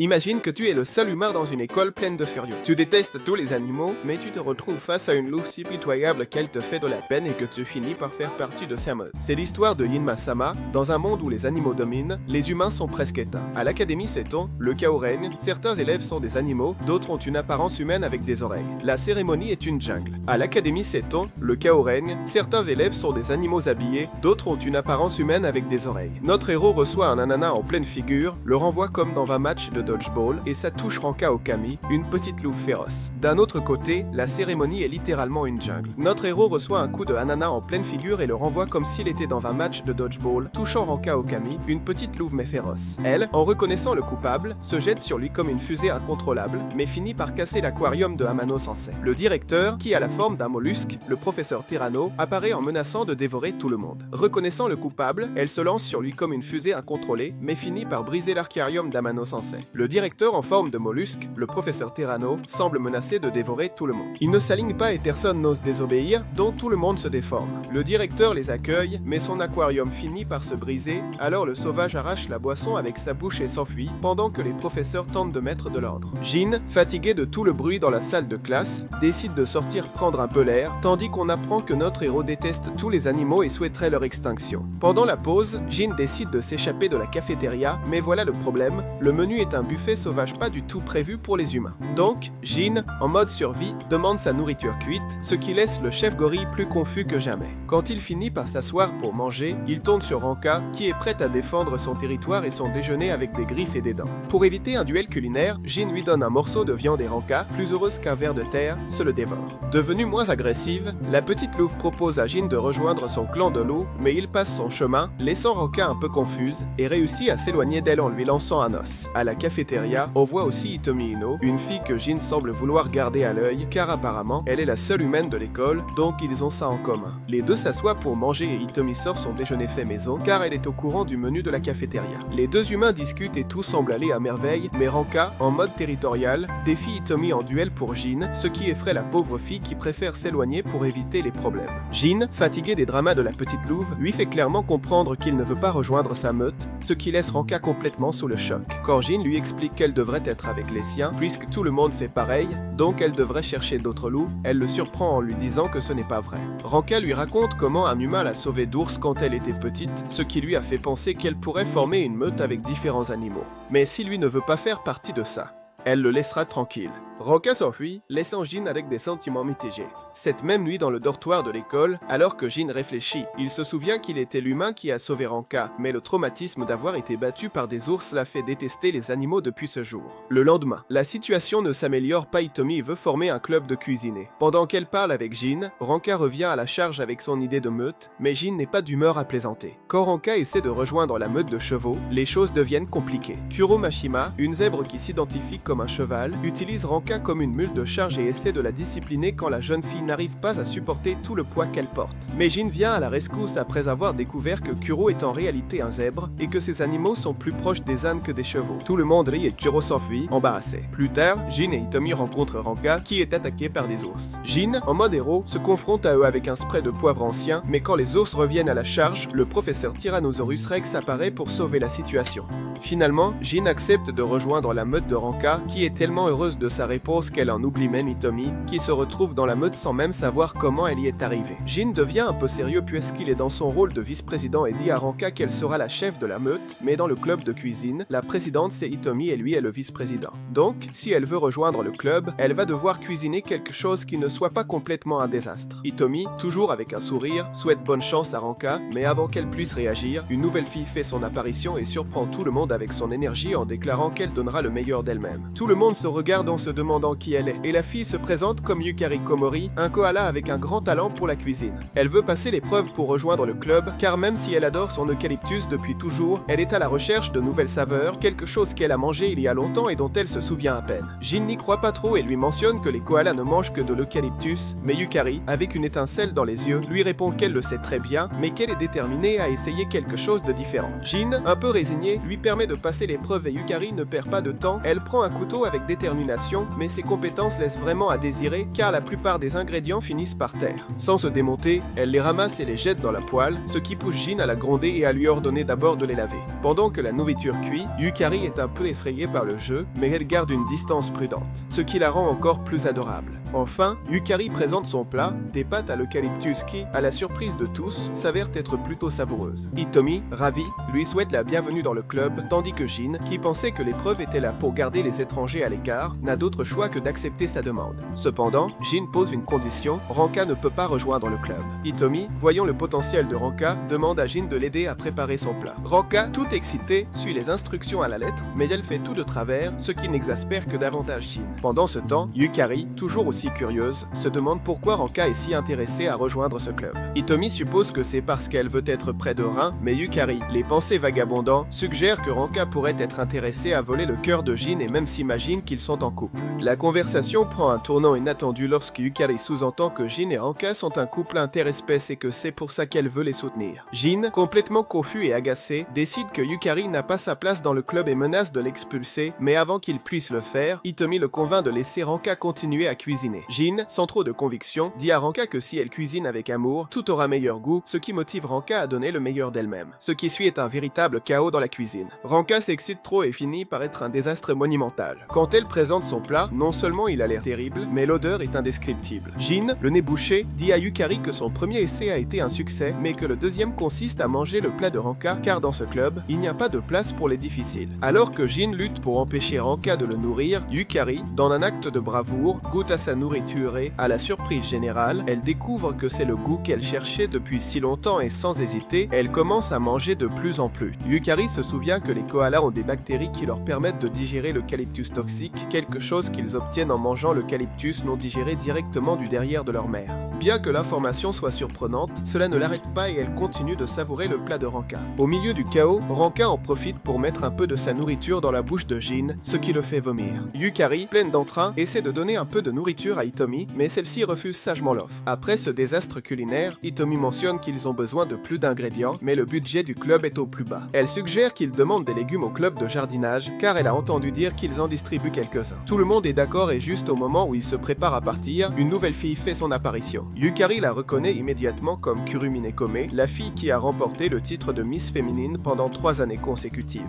Imagine que tu es le seul humain dans une école pleine de furieux. Tu détestes tous les animaux, mais tu te retrouves face à une louve si pitoyable qu'elle te fait de la peine et que tu finis par faire partie de sa meute. C'est l'histoire de Yinma-sama. Dans un monde où les animaux dominent, les humains sont presque éteints. À l'académie Seton, le chaos règne, certains élèves sont des animaux, d'autres ont une apparence humaine avec des oreilles. La cérémonie est une jungle. À l'académie Seton, le chaos règne, certains élèves sont des animaux habillés, d'autres ont une apparence humaine avec des oreilles. Notre héros reçoit un ananas en pleine figure, le renvoie comme dans un match de dodgeball et ça touche Ranka Okami, une petite louve féroce. D'un autre côté, la cérémonie est littéralement une jungle. Notre héros reçoit un coup de ananas en pleine figure et le renvoie comme s'il était dans un match de dodgeball, touchant Ranka Okami, une petite louve mais féroce. Elle, en reconnaissant le coupable, se jette sur lui comme une fusée incontrôlable, mais finit par casser l'aquarium de Amano Sensei. Le directeur, qui a la forme d'un mollusque, le professeur Terrano, apparaît en menaçant de dévorer tout le monde. Reconnaissant le coupable, elle se lance sur lui comme une fusée incontrôlée, mais finit par briser l'aquarium d'Amano Sensei. Le directeur en forme de mollusque, le professeur Terrano, semble menacé de dévorer tout le monde. Il ne s'aligne pas et personne n'ose désobéir, donc tout le monde se déforme. Le directeur les accueille, mais son aquarium finit par se briser, alors le sauvage arrache la boisson avec sa bouche et s'enfuit, pendant que les professeurs tentent de mettre de l'ordre. Jin, fatigué de tout le bruit dans la salle de classe, décide de sortir prendre un peu l'air, tandis qu'on apprend que notre héros déteste tous les animaux et souhaiterait leur extinction. Pendant la pause, Jin décide de s'échapper de la cafétéria, mais voilà le problème, le menu est un buffet sauvage pas du tout prévu pour les humains. Donc, Jin, en mode survie, demande sa nourriture cuite, ce qui laisse le chef gorille plus confus que jamais. Quand il finit par s'asseoir pour manger, il tombe sur Ranka, qui est prête à défendre son territoire et son déjeuner avec des griffes et des dents. Pour éviter un duel culinaire, Jin lui donne un morceau de viande et Ranka, plus heureuse qu'un ver de terre, se le dévore. Devenue moins agressive, la petite louve propose à Jin de rejoindre son clan de loups, mais il passe son chemin, laissant Ranka un peu confuse, et réussit à s'éloigner d'elle en lui lançant un os. À la cafétéria, on voit aussi Hitomi Ino, une fille que Jin semble vouloir garder à l'œil, car apparemment, elle est la seule humaine de l'école, donc ils ont ça en commun. Les deux s'assoient pour manger et Hitomi sort son déjeuner fait maison, car elle est au courant du menu de la cafétéria. Les deux humains discutent et tout semble aller à merveille, mais Ranka, en mode territorial, défie Hitomi en duel pour Jin, ce qui effraie la pauvre fille qui préfère s'éloigner pour éviter les problèmes. Jin, fatigué des dramas de la petite louve, lui fait clairement comprendre qu'il ne veut pas rejoindre sa meute, ce qui laisse Ranka complètement sous le choc. Quand Jin lui explique qu'elle devrait être avec les siens, puisque tout le monde fait pareil, donc elle devrait chercher d'autres loups, elle le surprend en lui disant que ce n'est pas vrai. Ranka lui raconte comment un humain l'a sauvée d'ours quand elle était petite, ce qui lui a fait penser qu'elle pourrait former une meute avec différents animaux. Mais si lui ne veut pas faire partie de ça, elle le laissera tranquille. Ranka s'enfuit, laissant Jin avec des sentiments mitigés. Cette même nuit dans le dortoir de l'école, alors que Jin réfléchit, il se souvient qu'il était l'humain qui a sauvé Ranka, mais le traumatisme d'avoir été battu par des ours l'a fait détester les animaux depuis ce jour. Le lendemain, la situation ne s'améliore pas, Hitomi veut former un club de cuisiniers. Pendant qu'elle parle avec Jin, Ranka revient à la charge avec son idée de meute, mais Jin n'est pas d'humeur à plaisanter. Quand Ranka essaie de rejoindre la meute de chevaux, les choses deviennent compliquées. Kuro Mashima, une zèbre qui s'identifie comme un cheval, utilise Ranka comme une mule de charge et essaie de la discipliner quand la jeune fille n'arrive pas à supporter tout le poids qu'elle porte. Mais Jin vient à la rescousse après avoir découvert que Kuro est en réalité un zèbre et que ces animaux sont plus proches des ânes que des chevaux. Tout le monde rit et Kuro s'enfuit, embarrassé. Plus tard, Jin et Hitomi rencontrent Ranka qui est attaqué par des ours. Jin, en mode héros, se confronte à eux avec un spray de poivre ancien, mais quand les ours reviennent à la charge, le professeur Tyrannosaurus Rex apparaît pour sauver la situation. Finalement, Jin accepte de rejoindre la meute de Ranka qui est tellement heureuse de sa réponse qu'elle en oublie même Hitomi, qui se retrouve dans la meute sans même savoir comment elle y est arrivée. Jin devient un peu sérieux puisqu'il est dans son rôle de vice-président et dit à Ranka qu'elle sera la chef de la meute, mais dans le club de cuisine, la présidente c'est Hitomi et lui est le vice-président. Donc, si elle veut rejoindre le club, elle va devoir cuisiner quelque chose qui ne soit pas complètement un désastre. Hitomi, toujours avec un sourire, souhaite bonne chance à Ranka, mais avant qu'elle puisse réagir, une nouvelle fille fait son apparition et surprend tout le monde avec son énergie en déclarant qu'elle donnera le meilleur d'elle-même. Tout le monde se regarde en se demandant qui elle est, et la fille se présente comme Yukari Komori, un koala avec un grand talent pour la cuisine. Elle veut passer l'épreuve pour rejoindre le club, car même si elle adore son eucalyptus depuis toujours, elle est à la recherche de nouvelles saveurs, quelque chose qu'elle a mangé il y a longtemps et dont elle se souvient à peine. Jin n'y croit pas trop et lui mentionne que les koalas ne mangent que de l'eucalyptus, mais Yukari, avec une étincelle dans les yeux, lui répond qu'elle le sait très bien, mais qu'elle est déterminée à essayer quelque chose de différent. Jin, un peu résigné, lui permet de passer l'épreuve et Yukari ne perd pas de temps, elle prend un couteau avec détermination, mais ses compétences laissent vraiment à désirer car la plupart des ingrédients finissent par terre. Sans se démonter, elle les ramasse et les jette dans la poêle, ce qui pousse Jin à la gronder et à lui ordonner d'abord de les laver. Pendant que la nourriture cuit, Yukari est un peu effrayée par le jeu, mais elle garde une distance prudente, ce qui la rend encore plus adorable. Enfin, Yukari présente son plat, des pâtes à l'eucalyptus qui, à la surprise de tous, s'avèrent être plutôt savoureuses. Hitomi, ravi, lui souhaite la bienvenue dans le club, tandis que Jin, qui pensait que l'épreuve était là pour garder les étrangers à l'écart, n'a d'autre choix que d'accepter sa demande. Cependant, Jin pose une condition, Ranka ne peut pas rejoindre le club. Hitomi, voyant le potentiel de Ranka, demande à Jin de l'aider à préparer son plat. Ranka, tout excitée, suit les instructions à la lettre, mais elle fait tout de travers, ce qui n'exaspère que davantage Jin. Pendant ce temps, Yukari, toujours aussi curieuse, se demande pourquoi Ranka est si intéressée à rejoindre ce club. Hitomi suppose que c'est parce qu'elle veut être près de Rin, mais Yukari, les pensées vagabondant, suggère que Ranka pourrait être intéressée à voler le cœur de Jin et même s'imagine qu'ils sont en couple. La conversation prend un tournant inattendu lorsque Yukari sous-entend que Jin et Ranka sont un couple interespèce et que c'est pour ça qu'elle veut les soutenir. Jin, complètement confus et agacé, décide que Yukari n'a pas sa place dans le club et menace de l'expulser, mais avant qu'il puisse le faire, Hitomi le convainc de laisser Ranka continuer à cuisiner. Jin, sans trop de conviction, dit à Ranka que si elle cuisine avec amour, tout aura meilleur goût, ce qui motive Ranka à donner le meilleur d'elle-même. Ce qui suit est un véritable chaos dans la cuisine. Ranka s'excite trop et finit par être un désastre monumental. Quand elle présente son plat, non seulement il a l'air terrible, mais l'odeur est indescriptible. Jin, le nez bouché, dit à Yukari que son premier essai a été un succès, mais que le deuxième consiste à manger le plat de Ranka, car dans ce club, il n'y a pas de place pour les difficiles. Alors que Jin lutte pour empêcher Ranka de le nourrir, Yukari, dans un acte de bravoure, goûte à sa nourriture et, à la surprise générale, elle découvre que c'est le goût qu'elle cherchait depuis si longtemps et sans hésiter, elle commence à manger de plus en plus. Yukari se souvient que les koalas ont des bactéries qui leur permettent de digérer l'eucalyptus toxique, quelque chose qu'ils obtiennent en mangeant l'eucalyptus non digéré directement du derrière de leur mère. Bien que l'information soit surprenante, cela ne l'arrête pas et elle continue de savourer le plat de Ranka. Au milieu du chaos, Ranka en profite pour mettre un peu de sa nourriture dans la bouche de Jin, ce qui le fait vomir. Yukari, pleine d'entrain, essaie de donner un peu de nourriture à Hitomi, mais celle-ci refuse sagement l'offre. Après ce désastre culinaire, Hitomi mentionne qu'ils ont besoin de plus d'ingrédients, mais le budget du club est au plus bas. Elle suggère qu'ils demandent des légumes au club de jardinage, car elle a entendu dire qu'ils en distribuent quelques-uns. Tout le monde est d'accord et juste au moment où ils se préparent à partir, une nouvelle fille fait son apparition. Yukari la reconnaît immédiatement comme Kurumi Nekome, la fille qui a remporté le titre de Miss Féminine pendant 3 années consécutives.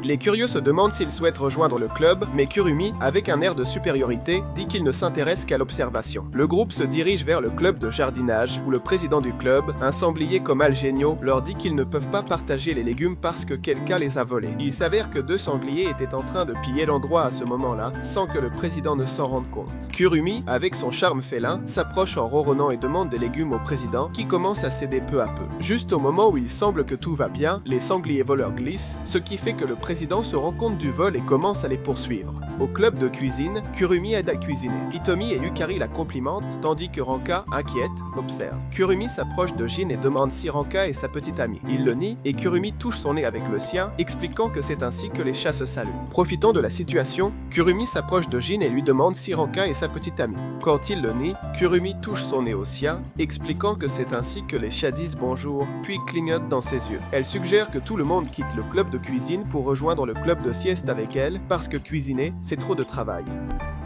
Les curieux se demandent s'ils souhaitent rejoindre le club, mais Kurumi, avec un air de supériorité, dit qu'il ne s'intéresse qu'à l'observation. Le groupe se dirige vers le club de jardinage, où le président du club, un sanglier comme Algenio, leur dit qu'ils ne peuvent pas partager les légumes parce que quelqu'un les a volés. Il s'avère que 2 sangliers étaient en train de piller l'endroit à ce moment-là, sans que le président ne s'en rende compte. Kurumi, avec son charme félin, s'approche en ronronnant et demande des légumes au président, qui commence à céder peu à peu. Juste au moment où il semble que tout va bien, les sangliers voleurs glissent, ce qui fait que le président se rend compte du vol et commence à les poursuivre. Au club de cuisine, Kurumi aide à cuisiner. Hitomi et Yukari la complimentent, tandis que Ranka, inquiète, observe. Kurumi s'approche de Jin et demande si Ranka est sa petite amie. Il le nie et Kurumi touche son nez avec le sien, expliquant que c'est ainsi que les chats se saluent. Profitant de la situation, Kurumi s'approche de Jin et lui demande si Ranka est sa petite amie. Quand il le nie, Kurumi touche son nez au sien, expliquant que c'est ainsi que les chats disent bonjour, puis clignotent dans ses yeux. Elle suggère que tout le monde quitte le club de cuisine pour rejoindre le club de sieste avec elle, parce que cuisiner, c'est trop de travail.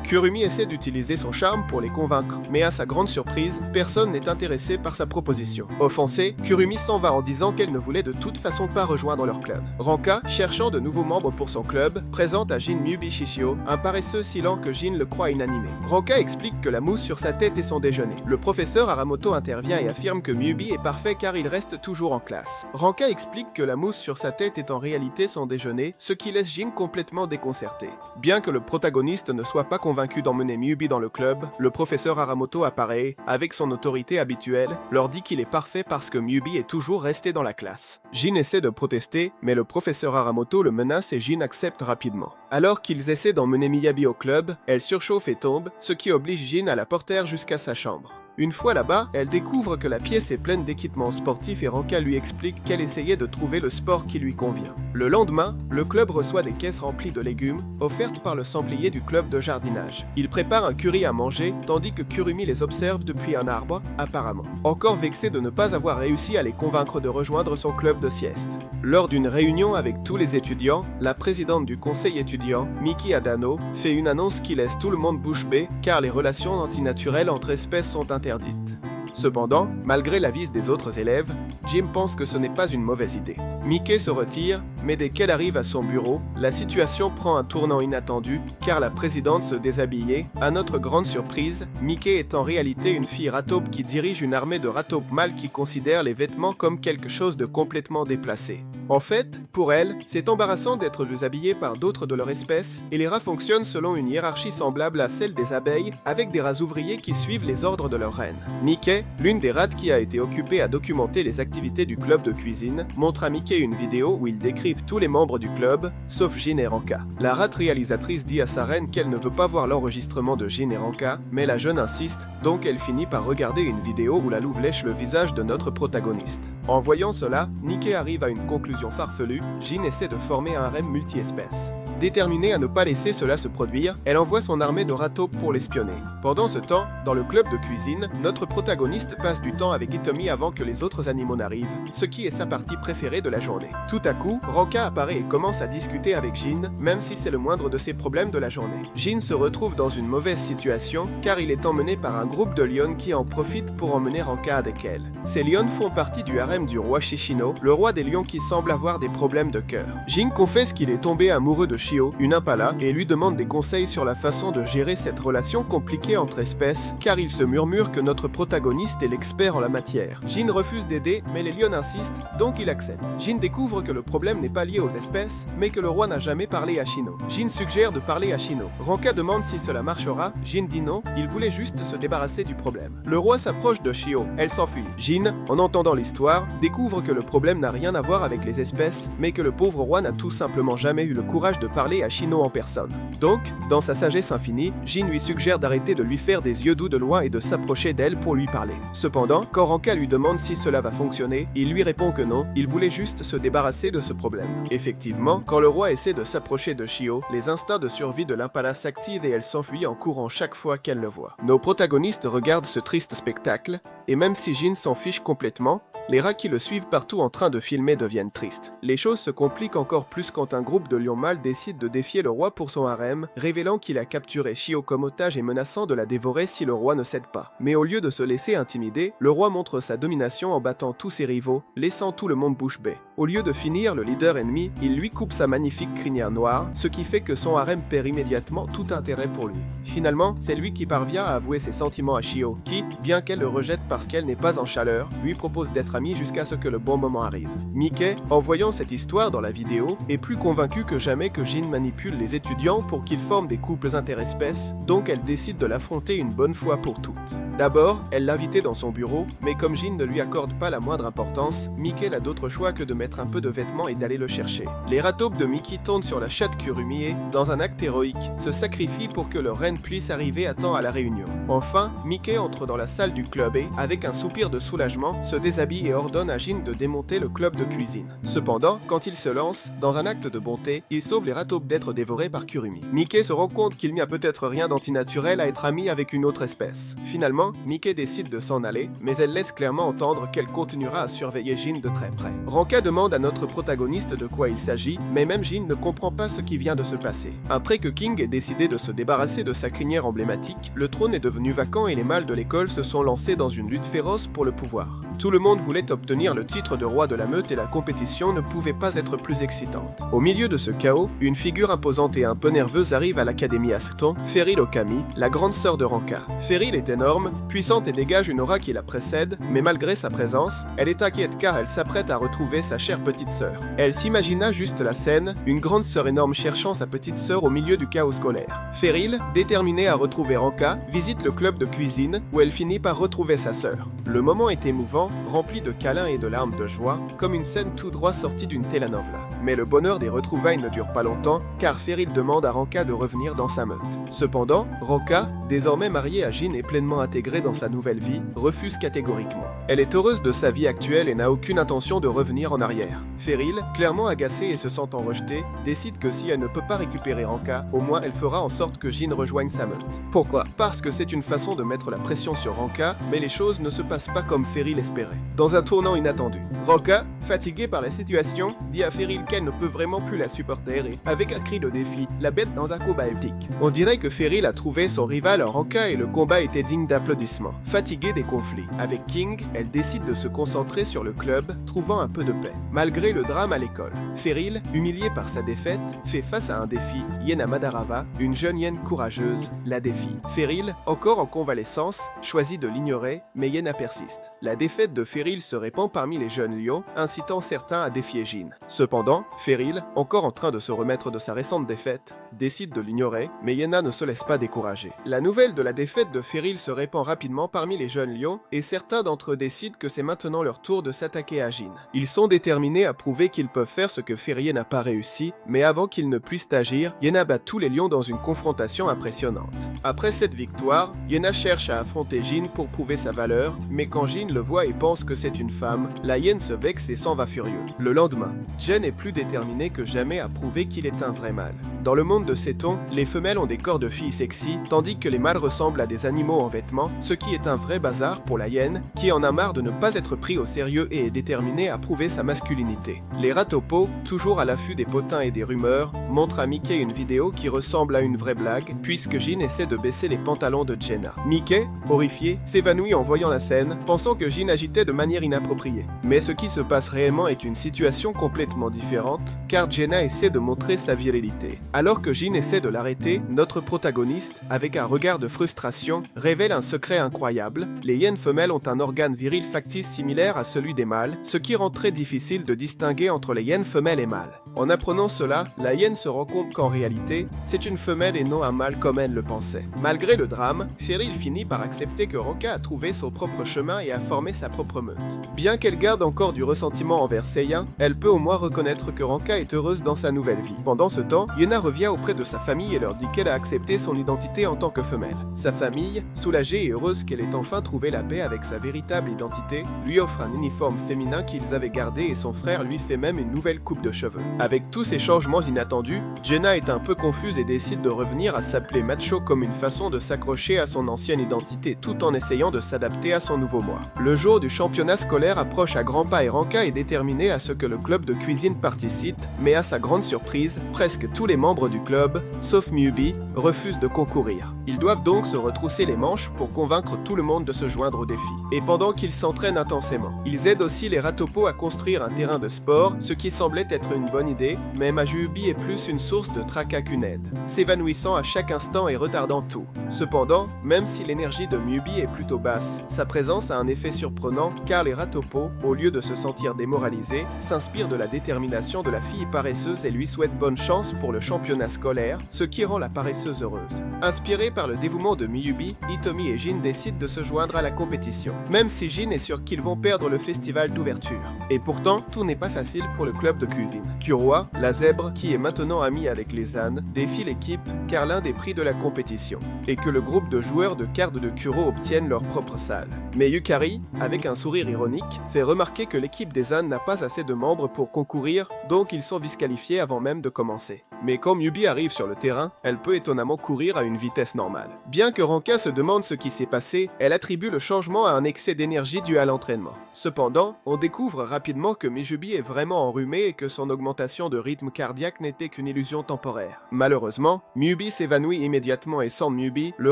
Kurumi essaie d'utiliser son charme pour les convaincre, mais à sa grande surprise, personne n'est intéressé par sa proposition. Offensée, Kurumi s'en va en disant qu'elle ne voulait de toute façon pas rejoindre leur club. Ranka, cherchant de nouveaux membres pour son club, présente à Jin Mubi Shishio, un paresseux si lent que Jin le croit inanimé. Ranka explique que la mousse sur sa tête est son déjeuner. Le professeur Haramoto intervient et affirme que Mubi est parfait car il reste toujours en classe. Ranka explique que la mousse sur sa tête est en réalité son déjeuner, ce qui laisse Jin complètement déconcerté. Bien que le protagoniste ne soit pas convaincu d'emmener Mubi dans le club, le professeur Haramoto apparaît, avec son autorité habituelle, leur dit qu'il est parfait parce que Mubi est toujours resté dans la classe. Jin essaie de protester, mais le professeur Haramoto le menace et Jin accepte rapidement. Alors qu'ils essaient d'emmener Miyabi au club, elle surchauffe et tombe, ce qui oblige Jin à la porter jusqu'à sa chambre. Une fois là-bas, elle découvre que la pièce est pleine d'équipements sportifs et Ranka lui explique qu'elle essayait de trouver le sport qui lui convient. Le lendemain, le club reçoit des caisses remplies de légumes, offertes par le sanglier du club de jardinage. Il prépare un curry à manger, tandis que Kurumi les observe depuis un arbre, apparemment. Encore vexé de ne pas avoir réussi à les convaincre de rejoindre son club de sieste. Lors d'une réunion avec tous les étudiants, la présidente du conseil étudiant, Miki Adano, fait une annonce qui laisse tout le monde bouche bée, car les relations antinaturelles entre espèces sont interdites. Cependant, malgré l'avis des autres élèves, Jim pense que ce n'est pas une mauvaise idée. Mickey se retire, mais dès qu'elle arrive à son bureau, la situation prend un tournant inattendu, car la présidente se déshabillait. À notre grande surprise, Mickey est en réalité une fille rataupe qui dirige une armée de rataupes mâles qui considèrent les vêtements comme quelque chose de complètement déplacé. En fait, pour elle, c'est embarrassant d'être déshabillée par d'autres de leur espèce, et les rats fonctionnent selon une hiérarchie semblable à celle des abeilles, avec des rats ouvriers qui suivent les ordres de leur reine. Mickey, l'une des rates qui a été occupée à documenter les activités du club de cuisine, montre à Mickey une vidéo où ils décrivent tous les membres du club, sauf Jin et Ranka. La rate réalisatrice dit à sa reine qu'elle ne veut pas voir l'enregistrement de Jin et Ranka, mais la jeune insiste, donc elle finit par regarder une vidéo où la louve lèche le visage de notre protagoniste. En voyant cela, Mickey arrive à une conclusion farfelue, Jin essaie de former un harem multi-espèces. Déterminée à ne pas laisser cela se produire, elle envoie son armée de rataupes pour l'espionner. Pendant ce temps, dans le club de cuisine, notre protagoniste passe du temps avec Hitomi avant que les autres animaux n'arrivent, ce qui est sa partie préférée de la journée. Tout à coup, Ranka apparaît et commence à discuter avec Jin, même si c'est le moindre de ses problèmes de la journée. Jin se retrouve dans une mauvaise situation, car il est emmené par un groupe de lions qui en profitent pour emmener Ranka avec elle. Ces lions font partie du harem du roi Shishino, le roi des lions qui semble avoir des problèmes de cœur. Jin confesse qu'il est tombé amoureux de Shio, une impala, et lui demande des conseils sur la façon de gérer cette relation compliquée entre espèces, car il se murmure que notre protagoniste est l'expert en la matière. Jin refuse d'aider, mais les lions insistent, donc il accepte. Jin découvre que le problème n'est pas lié aux espèces, mais que le roi n'a jamais parlé à Shino. Jin suggère de parler à Shino. Ranka demande si cela marchera, Jin dit non, il voulait juste se débarrasser du problème. Le roi s'approche de Shio, elle s'enfuit. Jin, en entendant l'histoire, découvre que le problème n'a rien à voir avec les espèces, mais que le pauvre roi n'a tout simplement jamais eu le courage de parler à Shino en personne. Donc, dans sa sagesse infinie, Jin lui suggère d'arrêter de lui faire des yeux doux de loin et de s'approcher d'elle pour lui parler. Cependant, quand Ranka lui demande si cela va fonctionner, il lui répond que non, il voulait juste se débarrasser de ce problème. Effectivement, quand le roi essaie de s'approcher de Shio, les instincts de survie de l'impala s'activent et elle s'enfuit en courant chaque fois qu'elle le voit. Nos protagonistes regardent ce triste spectacle, et même si Jin s'en fiche complètement, les rats qui le suivent partout en train de filmer deviennent tristes. Les choses se compliquent encore plus quand un groupe de lions mâles décide de défier le roi pour son harem, révélant qu'il a capturé Shio comme otage et menaçant de la dévorer si le roi ne cède pas. Mais au lieu de se laisser intimider, le roi montre sa domination en battant tous ses rivaux, laissant tout le monde bouche bée. Au lieu de finir le leader ennemi, il lui coupe sa magnifique crinière noire, ce qui fait que son harem perd immédiatement tout intérêt pour lui. Finalement, c'est lui qui parvient à avouer ses sentiments à Shio, qui, bien qu'elle le rejette parce qu'elle n'est pas en chaleur, lui propose d'être amie jusqu'à ce que le bon moment arrive. Mickey, en voyant cette histoire dans la vidéo, est plus convaincue que jamais que Jin manipule les étudiants pour qu'ils forment des couples interespèces, donc elle décide de l'affronter une bonne fois pour toutes. D'abord, elle l'invitait dans son bureau, mais comme Jin ne lui accorde pas la moindre importance, Mickey n'a d'autre choix que de mettre un peu de vêtements et d'aller le chercher. Les rataupes de Mickey tournent sur la chatte Kurumi et, dans un acte héroïque, se sacrifient pour que leur reine puisse arriver à temps à la réunion. Enfin, Mickey entre dans la salle du club et, avec un soupir de soulagement, se déshabille et ordonne à Jin de démonter le club de cuisine. Cependant, quand il se lance, dans un acte de bonté, il sauve les rataupes d'être dévorés par Kurumi. Mickey se rend compte qu'il n'y a peut-être rien d'antinaturel à être ami avec une autre espèce. Finalement, Mickey décide de s'en aller, mais elle laisse clairement entendre qu'elle continuera à surveiller Jin de très près. Ranka demande à notre protagoniste de quoi il s'agit, mais même Jin ne comprend pas ce qui vient de se passer. Après que King ait décidé de se débarrasser de sa crinière emblématique, le trône est devenu vacant et les mâles de l'école se sont lancés dans une lutte féroce pour le pouvoir. Tout le monde voulait obtenir le titre de roi de la meute et la compétition ne pouvait pas être plus excitante. Au milieu de ce chaos, une figure imposante et un peu nerveuse arrive à l'académie Aston, Feril Okami, la grande sœur de Ranka. Feril est énorme, puissante et dégage une aura qui la précède, mais malgré sa présence, elle est inquiète car elle s'apprête à retrouver sa chère petite sœur. Elle s'imagina juste la scène, une grande sœur énorme cherchant sa petite sœur au milieu du chaos scolaire. Feril, déterminée à retrouver Ranka, visite le club de cuisine où elle finit par retrouver sa sœur. Le moment est émouvant devant, rempli de câlins et de larmes de joie, comme une scène tout droit sortie d'une telenovela. Mais le bonheur des retrouvailles ne dure pas longtemps, car Feryl demande à Ranka de revenir dans sa meute. Cependant, Ranka, désormais mariée à Jin et pleinement intégrée dans sa nouvelle vie, refuse catégoriquement. Elle est heureuse de sa vie actuelle et n'a aucune intention de revenir en arrière. Feryl, clairement agacée et se sentant rejetée, décide que si elle ne peut pas récupérer Ranka, au moins elle fera en sorte que Jin rejoigne sa meute. Pourquoi? Parce que c'est une façon de mettre la pression sur Ranka, mais les choses ne se passent pas comme Feryl espérait. Dans un tournant inattendu, Ranka, fatiguée par la situation, dit à Feryl qu'elle ne peut vraiment plus la supporter et, avec un cri de défi, la bête dans un combat épique. On dirait que Feryl a trouvé son rival Ranka et le combat était digne d'applaudissements. Fatiguée des conflits, avec King, elle décide de se concentrer sur le club, trouvant un peu de paix. Malgré le drame à l'école, Feryl, humiliée par sa défaite, fait face à un défi. Yena Madarava, une jeune hyène courageuse, la défie. Feryl, encore en convalescence, choisit de l'ignorer, mais Yena persiste. La défaite de Feryl se répand parmi les jeunes lions, incitant certains à défier Jin. Cependant, Feryl, encore en train de se remettre de sa récente défaite, décide de l'ignorer, mais Yena ne se laisse pas décourager. La nouvelle de la défaite de Feryl se répand rapidement parmi les jeunes lions, et certains d'entre eux décident que c'est maintenant leur tour de s'attaquer à Jin. Ils sont déterminés à prouver qu'ils peuvent faire ce que Feryl n'a pas réussi, mais avant qu'ils ne puissent agir, Yena bat tous les lions dans une confrontation impressionnante. Après cette victoire, Yena cherche à affronter Jin pour prouver sa valeur, mais quand Jin le voit et pense que c'est une femme, la hyène se vexe et s'en va furieux. Le lendemain, Jen est plus déterminé que jamais à prouver qu'il est un vrai mâle. Dans le monde de Seton, les femelles ont des corps de filles sexy, tandis que les mâles ressemblent à des animaux en vêtements, ce qui est un vrai bazar pour la hyène, qui en a marre de ne pas être pris au sérieux et est déterminée à prouver sa masculinité. Les rats topo, toujours à l'affût des potins et des rumeurs, montrent à Mickey une vidéo qui ressemble à une vraie blague, puisque Jin essaie de baisser les pantalons de Jenna. Mickey, horrifié, s'évanouit en voyant la scène, pensant que Jin agitait de manière inappropriée. Mais ce qui se passe réellement est une situation complètement différente, car Jenna essaie de montrer sa virilité. Alors que Jin essaie de l'arrêter, notre protagoniste, avec un regard de frustration, révèle un secret incroyable. Les hyènes femelles ont un organe viril factice similaire à celui des mâles, ce qui rend très difficile de distinguer entre les hyènes femelles et mâles. En apprenant cela, la hyène se rend compte qu'en réalité, c'est une femelle et non un mâle comme elle le pensait. Malgré le drame, Feryl finit par accepter que Ranka a trouvé son propre chemin et a formé sa propre meute. Bien qu'elle garde encore du ressentiment envers Seiya, elle peut au moins reconnaître que Ranka est heureuse dans sa nouvelle vie. Pendant ce temps, Yena revient auprès de sa famille et leur dit qu'elle a accepté son identité en tant que femelle. Sa famille, soulagée et heureuse qu'elle ait enfin trouvé la paix avec sa véritable identité, lui offre un uniforme féminin qu'ils avaient gardé et son frère lui fait même une nouvelle coupe de cheveux. Avec tous ces changements inattendus, Jenna est un peu confuse et décide de revenir à s'appeler Macho comme une façon de s'accrocher à son ancienne identité tout en essayant de s'adapter à son nouveau moi. Le jour du championnat scolaire approche à grands pas et Ranka est déterminé à ce que le club de cuisine participe, mais à sa grande surprise, presque tous les membres du club, sauf Miyubi, refusent de concourir. Ils doivent donc se retrousser les manches pour convaincre tout le monde de se joindre au défi. Et pendant qu'ils s'entraînent intensément, ils aident aussi les Ratopo à construire un terrain de sport, ce qui semblait être une bonne idée, mais Majubi est plus une source de tracas qu'une aide, s'évanouissant à chaque instant et retardant tout. Cependant, même si l'énergie de Miyubi est plutôt basse, sa présence a un effet surprenant car les Ratopo, au lieu de se sentir démoralisés, s'inspirent de la détermination de la fille paresseuse et lui souhaitent bonne chance pour le championnat scolaire, ce qui rend la paresseuse heureuse. Inspirés par le dévouement de Miyubi, Hitomi et Jin décident de se joindre à la compétition, même si Jin est sûr qu'ils vont perdre le festival d'ouverture. Et pourtant, tout n'est pas facile pour le club de cuisine. Kuroa, la zèbre, qui est maintenant amie avec les ânes, défie l'équipe car l'un des prix de la compétition est que le groupe de joueurs de cartes de Kuro obtiennent leur propre salle. Mais Yukari, avec un sourire ironique, fait remarquer que l'équipe des ânes n'a pas assez de membres pour concourir, donc ils sont disqualifiés avant même de commencer. Mais quand Miyubi arrive sur le terrain, elle peut étonnamment courir à une vitesse normale. Bien que Ranka se demande ce qui s'est passé, elle attribue le changement à un excès d'énergie dû à l'entraînement. Cependant, on découvre rapidement que Miyubi est vraiment enrhumé et que son augmentation de rythme cardiaque n'était qu'une illusion temporaire. Malheureusement, Miyubi s'évanouit immédiatement et sans Miyubi, le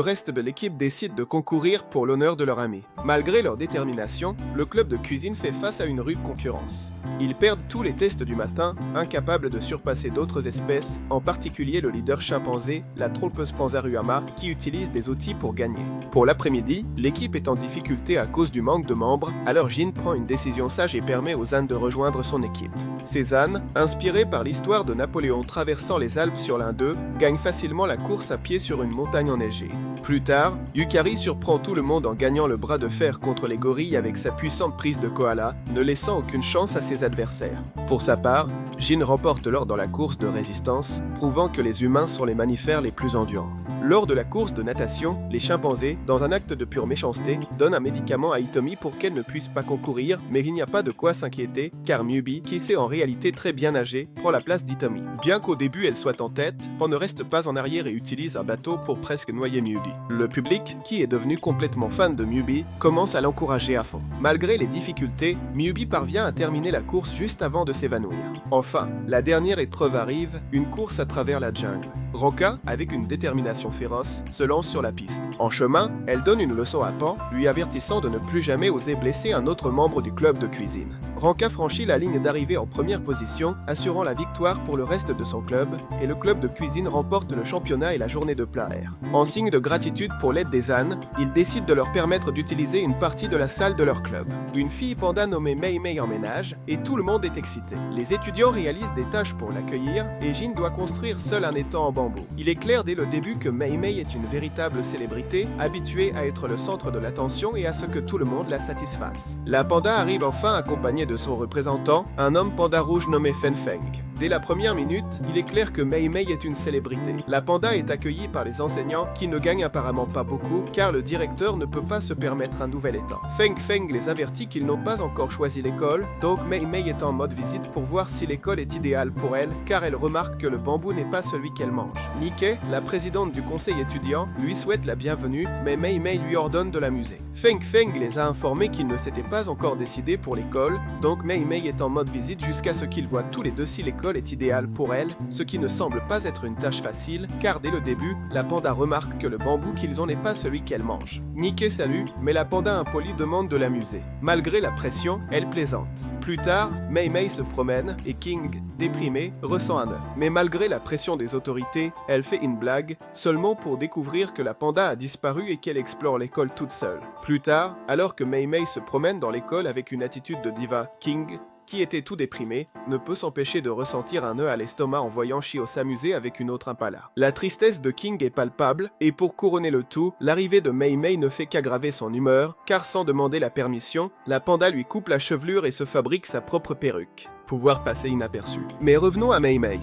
reste de l'équipe décide de concourir pour l'honneur de leur ami. Malgré leur détermination, le club de cuisine fait face à une rude concurrence. Ils perdent tous les tests du matin, incapables de surpasser d'autres espèces, en particulier le leader chimpanzé, la trompeuse Panzaruama, qui utilise des outils pour gagner. Pour l'après-midi, l'équipe est en difficulté à cause du manque de membres, alors Jin prend une décision sage et permet aux ânes de rejoindre son équipe. Ces ânes, inspirés par l'histoire de Napoléon traversant les Alpes sur l'un d'eux, gagnent facilement la course à pied sur une montagne enneigée. Plus tard, Yukari surprend tout le monde en gagnant le bras de fer contre les gorilles avec sa puissante prise de koala, ne laissant aucune chance à ses adversaires. Pour sa part, Jin remporte l'or dans la course de résistance, prouvant que les humains sont les mammifères les plus endurants. Lors de la course de natation, les chimpanzés, dans un acte de pure méchanceté, donnent un médicament à Hitomi pour qu'elle ne puisse pas concourir, mais il n'y a pas de quoi s'inquiéter, car Mubi, qui sait en réalité très bien nager, prend la place d'Hitomi. Bien qu'au début elle soit en tête, Pan ne reste pas en arrière et utilise un bateau pour presque noyer Mubi. Le public, qui est devenu complètement fan de Mubi, commence à l'encourager à fond. Malgré les difficultés, Mubi parvient à terminer la course juste avant de s'évanouir. Enfin, la dernière épreuve arrive, une course à travers la jungle. Ranka, avec une détermination féroce, se lance sur la piste. En chemin, elle donne une leçon à Pan, lui avertissant de ne plus jamais oser blesser un autre membre du club de cuisine. Ranka franchit la ligne d'arrivée en première position, assurant la victoire pour le reste de son club, et le club de cuisine remporte le championnat et la journée de plein air. En signe de gratitude pour l'aide des ânes, ils décident de leur permettre d'utiliser une partie de la salle de leur club. Une fille panda nommée Mei Mei emménage, et tout le monde est excité. Les étudiants réalisent des tâches pour l'accueillir, et Jin doit construire seul un étang en bambou. Il est clair dès le début que Mei Mei est une véritable célébrité, habituée à être le centre de l'attention et à ce que tout le monde la satisfasse. La panda arrive enfin accompagnée de son représentant, un homme panda rouge nommé Fen Feng. Dès la première minute, il est clair que Mei Mei est une célébrité. La panda est accueillie par les enseignants qui ne gagnent apparemment pas beaucoup car le directeur ne peut pas se permettre un nouvel étang. Feng Feng les avertit qu'ils n'ont pas encore choisi l'école, donc Mei Mei est en mode visite pour voir si l'école est idéale pour elle car elle remarque que le bambou n'est pas celui qu'elle mange. Nikkei, la présidente du conseil étudiant, lui souhaite la bienvenue mais Mei Mei lui ordonne de l'amuser. Feng Feng les a informés qu'ils ne s'étaient pas encore décidés pour l'école, donc Mei Mei est en mode visite jusqu'à ce qu'ils voient tous les deux si l'école est idéale pour elle, ce qui ne semble pas être une tâche facile, car dès le début, la panda remarque que le bambou qu'ils ont n'est pas celui qu'elle mange. Nikkei salue, mais la panda impolie demande de l'amuser. Malgré la pression, elle plaisante. Plus tard, Mei Mei se promène et King, déprimé, ressent un œuf. Mais malgré la pression des autorités, elle fait une blague, seulement pour découvrir que la panda a disparu et qu'elle explore l'école toute seule. Plus tard, alors que Mei Mei se promène dans l'école avec une attitude de diva, King, qui était tout déprimé, ne peut s'empêcher de ressentir un nœud à l'estomac en voyant Shio s'amuser avec une autre impala. La tristesse de King est palpable, et pour couronner le tout, l'arrivée de Mei Mei ne fait qu'aggraver son humeur, car sans demander la permission, la panda lui coupe la chevelure et se fabrique sa propre perruque. Pouvoir passer inaperçu. Mais revenons à Mei Mei.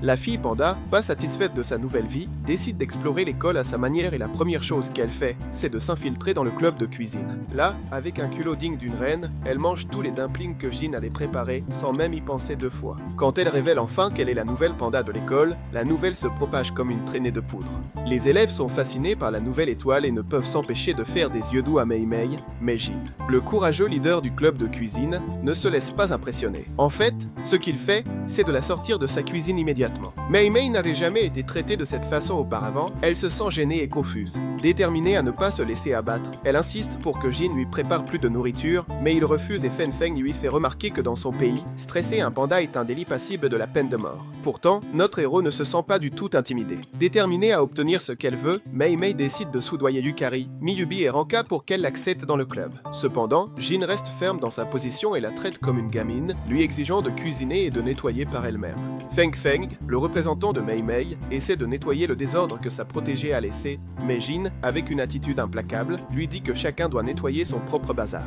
La fille panda, pas satisfaite de sa nouvelle vie, décide d'explorer l'école à sa manière et la première chose qu'elle fait, c'est de s'infiltrer dans le club de cuisine. Là, avec un culot digne d'une reine, elle mange tous les dumplings que Jin allait préparer sans même y penser deux fois. Quand elle révèle enfin qu'elle est la nouvelle panda de l'école, la nouvelle se propage comme une traînée de poudre. Les élèves sont fascinés par la nouvelle étoile et ne peuvent s'empêcher de faire des yeux doux à Mei Mei, mais Jin, le courageux leader du club de cuisine, ne se laisse pas impressionner. En fait, ce qu'il fait, c'est de la sortir de sa cuisine immédiatement. Mei Mei n'avait jamais été traitée de cette façon auparavant, elle se sent gênée et confuse. Déterminée à ne pas se laisser abattre, elle insiste pour que Jin lui prépare plus de nourriture, mais il refuse et Fen Feng lui fait remarquer que dans son pays, stresser un panda est un délit passible de la peine de mort. Pourtant, notre héros ne se sent pas du tout intimidé. Déterminée à obtenir ce qu'elle veut, Mei Mei décide de soudoyer Yukari, Miyubi et Ranka pour qu'elle l'accepte dans le club. Cependant, Jin reste ferme dans sa position et la traite comme une gamine, lui exigeant de cuisiner et de nettoyer par elle-même. Feng Feng, le représentant de Mei Mei, essaie de nettoyer le désordre que sa protégée a laissé, mais Jin, avec une attitude implacable, lui dit que chacun doit nettoyer son propre bazar.